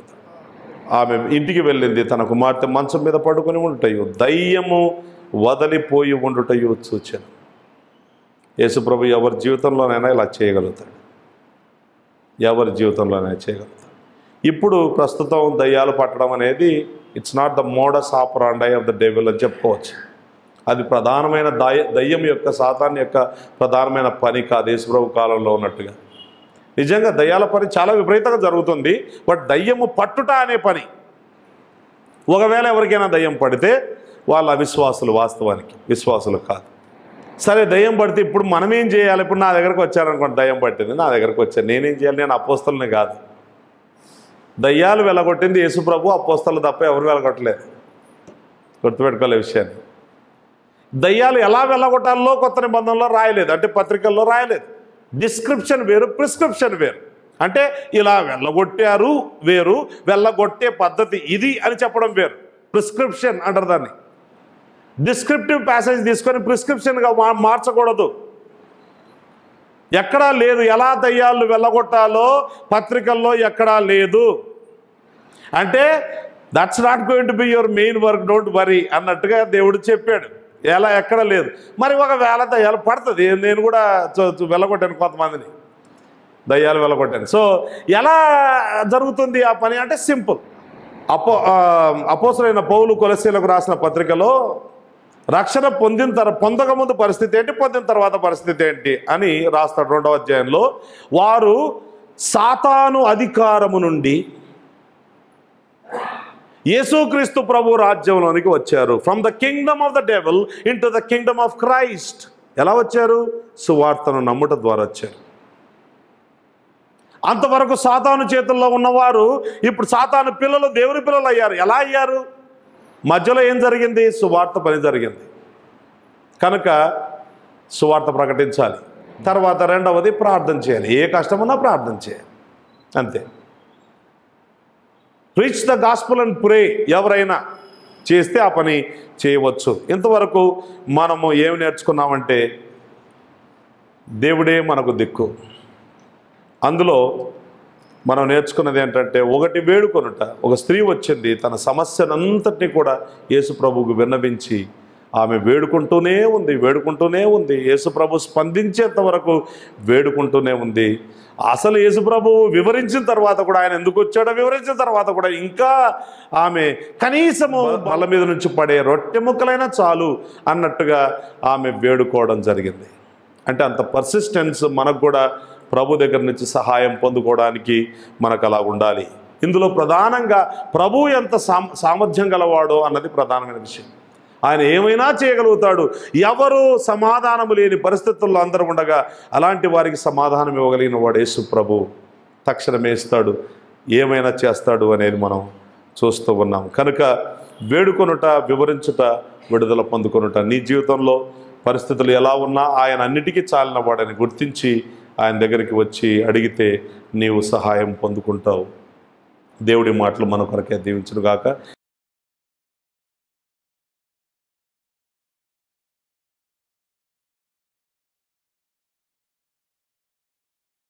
ఆమె ఇంటికి వెళ్ళింది. తన కుమార్తె మంచం మీద పడుకొని ఉండుటయు దయ్యము వదిలిపోయి ఉండుటయు సూచన. యేసుప్రభు ఎవరి జీవితంలోనైనా ఇలా చేయగలుగుతాడు. ఎవరి జీవితంలోనైనా చేయగలుగుతాడు. ఇప్పుడు ప్రస్తుతం దయ్యాలు పట్టడం అనేది it's not the modus ఆపరాండి of the devil అని చెప్పుకోవచ్చు. అది ప్రధానమైన దయ్యం యొక్క, సాతాన్ యొక్క ప్రధానమైన పని కాదు యేసుప్రభు కాలంలో ఉన్నట్టుగా. నిజంగా దయ్యాల పని చాలా విపరీతంగా జరుగుతుంది. బట్ దయ్యము పట్టుట అనే పని, ఒకవేళ ఎవరికైనా దయ్యం పడితే వాళ్ళ అవిశ్వాసులు, వాస్తవానికి విశ్వాసులు కాదు. సరే, దయ్యం పడితే ఇప్పుడు మనం ఏం చేయాలి? ఇప్పుడు నా దగ్గరకు వచ్చారనుకోండి, దయ్యం పట్టింది, నా దగ్గరకు వచ్చాను, నేనేం చేయాలి? నేను అపోస్తలుని కాదు. దయ్యాలు వెళ్ళగొట్టింది యేసుప్రభు, అపోస్తలు తప్ప ఎవరు వెళ్ళగొట్టలేదు. గుర్తుపెట్టుకోలే విషయాన్ని. దయ్యాలు ఎలా వెళ్ళగొట్టాలో కొత్త నిబంధనలో రాయలేదు, అంటే పత్రికల్లో రాయలేదు. డిస్క్రిప్షన్ వేరు, ప్రిస్క్రిప్షన్ వేరు. అంటే ఇలా వెళ్ళగొట్టారు వేరు, వెళ్ళగొట్టే పద్ధతి ఇది అని చెప్పడం వేరు. ప్రిస్క్రిప్షన్ అంటారు దాన్ని. డిస్క్రిప్టివ్ ప్యాసేజ్ తీసుకొని ప్రిస్క్రిప్షన్గా మార్చకూడదు. ఎక్కడా లేదు. ఎలా దయ్యాలు వెళ్ళగొట్టాలో పత్రికల్లో ఎక్కడా లేదు. అంటే that's not going to be your main work, don't worry అన్నట్టుగా దేవుడు చెప్పాడు. ఎలా ఎక్కడ లేదు. మరి ఒకవేళ దయ్యాలు పడుతుంది. నేను కూడా వెళ్ళగొట్టాను, కొంతమందిని దయ్యాలు వెళ్ళగొట్టాను. సో ఎలా జరుగుతుంది ఆ పని అంటే సింపుల్. అపోస్తలుడైన పౌలు కొలస్సీలకు రాసిన పత్రికలో రక్షణ పొందకముందు పరిస్థితి ఏంటి, పొందిన తర్వాత పరిస్థితి ఏంటి అని రాస్తాడు 2వ అధ్యాయంలో. వారు సాతాను అధికారము నుండి యేసుక్రీస్తు ప్రభు రాజ్యంలోనికి వచ్చారు. From the Kingdom of the devil into the Kingdom of Christ. ఎలా వచ్చారు? సువార్తను నమ్ముట ద్వారా వచ్చారు. అంతవరకు సాతాను చేతుల్లో ఉన్నవారు ఇప్పుడు సాతాను పిల్లలు దేవుని పిల్లలు అయ్యారు. ఎలా అయ్యారు? మధ్యలో ఏం జరిగింది? సువార్త పని జరిగింది. కనుక సువార్త ప్రకటించాలి. తర్వాత రెండవది ప్రార్థన చేయాలి. ఏ కష్టమున్నా ప్రార్థన చేయాలి, అంతే. Preach the gospel and pray. ఎవరైనా చేస్తే ఆ పని చేయవచ్చు. ఇంతవరకు మనము ఏమి నేర్చుకున్నామంటే దేవుడే మనకు దిక్కు. అందులో మనం నేర్చుకున్నది ఏంటంటే, ఒకటి వేడుకొనుట. ఒక స్త్రీ వచ్చింది, తన సమస్యనంతటినీ కూడా యేసు ప్రభువుకు విన్నవించి ఆమె వేడుకుంటూనే ఉంది. యేసు ప్రభు స్పందించేంత వరకు వేడుకుంటూనే ఉంది. అసలు యేసు ప్రభువు వివరించిన తర్వాత కూడా, ఆయన ఎందుకు వచ్చాడో వివరించిన తర్వాత కూడా ఇంకా ఆమె కనీసము బల్ల మీద నుంచి పడే రొట్టె ముక్కలైనా చాలు అన్నట్టుగా ఆమె వేడుకోవడం జరిగింది. అంటే అంత పర్సిస్టెన్స్ మనకు కూడా ప్రభు దగ్గర నుంచి సహాయం పొందుకోవడానికి మనకు అలా ఉండాలి. ఇందులో ప్రధానంగా ప్రభు ఎంత సామర్థ్యం గలవాడో అన్నది ప్రధానమైన విషయం. ఆయన ఏమైనా చేయగలుగుతాడు. ఎవరు సమాధానము లేని పరిస్థితుల్లో అందరూ ఉండగా అలాంటి వారికి సమాధానం ఇవ్వగలిగిన వాడు యేసు ప్రభు. తక్షణమే ఇస్తాడు, ఏమైనా చేస్తాడు అనేది మనం చూస్తూ ఉన్నాం. కనుక వేడుకొనుట, వివరించుట, విడుదల పొందుకొనుట. నీ జీవితంలో పరిస్థితులు ఎలా ఉన్నా ఆయన అన్నిటికీ చాలిన వాడని గుర్తించి ఆయన దగ్గరికి వచ్చి అడిగితే నీవు సహాయం పొందుకుంటావు. దేవుడి మాటలు మన కొరకే దీవించును గాక.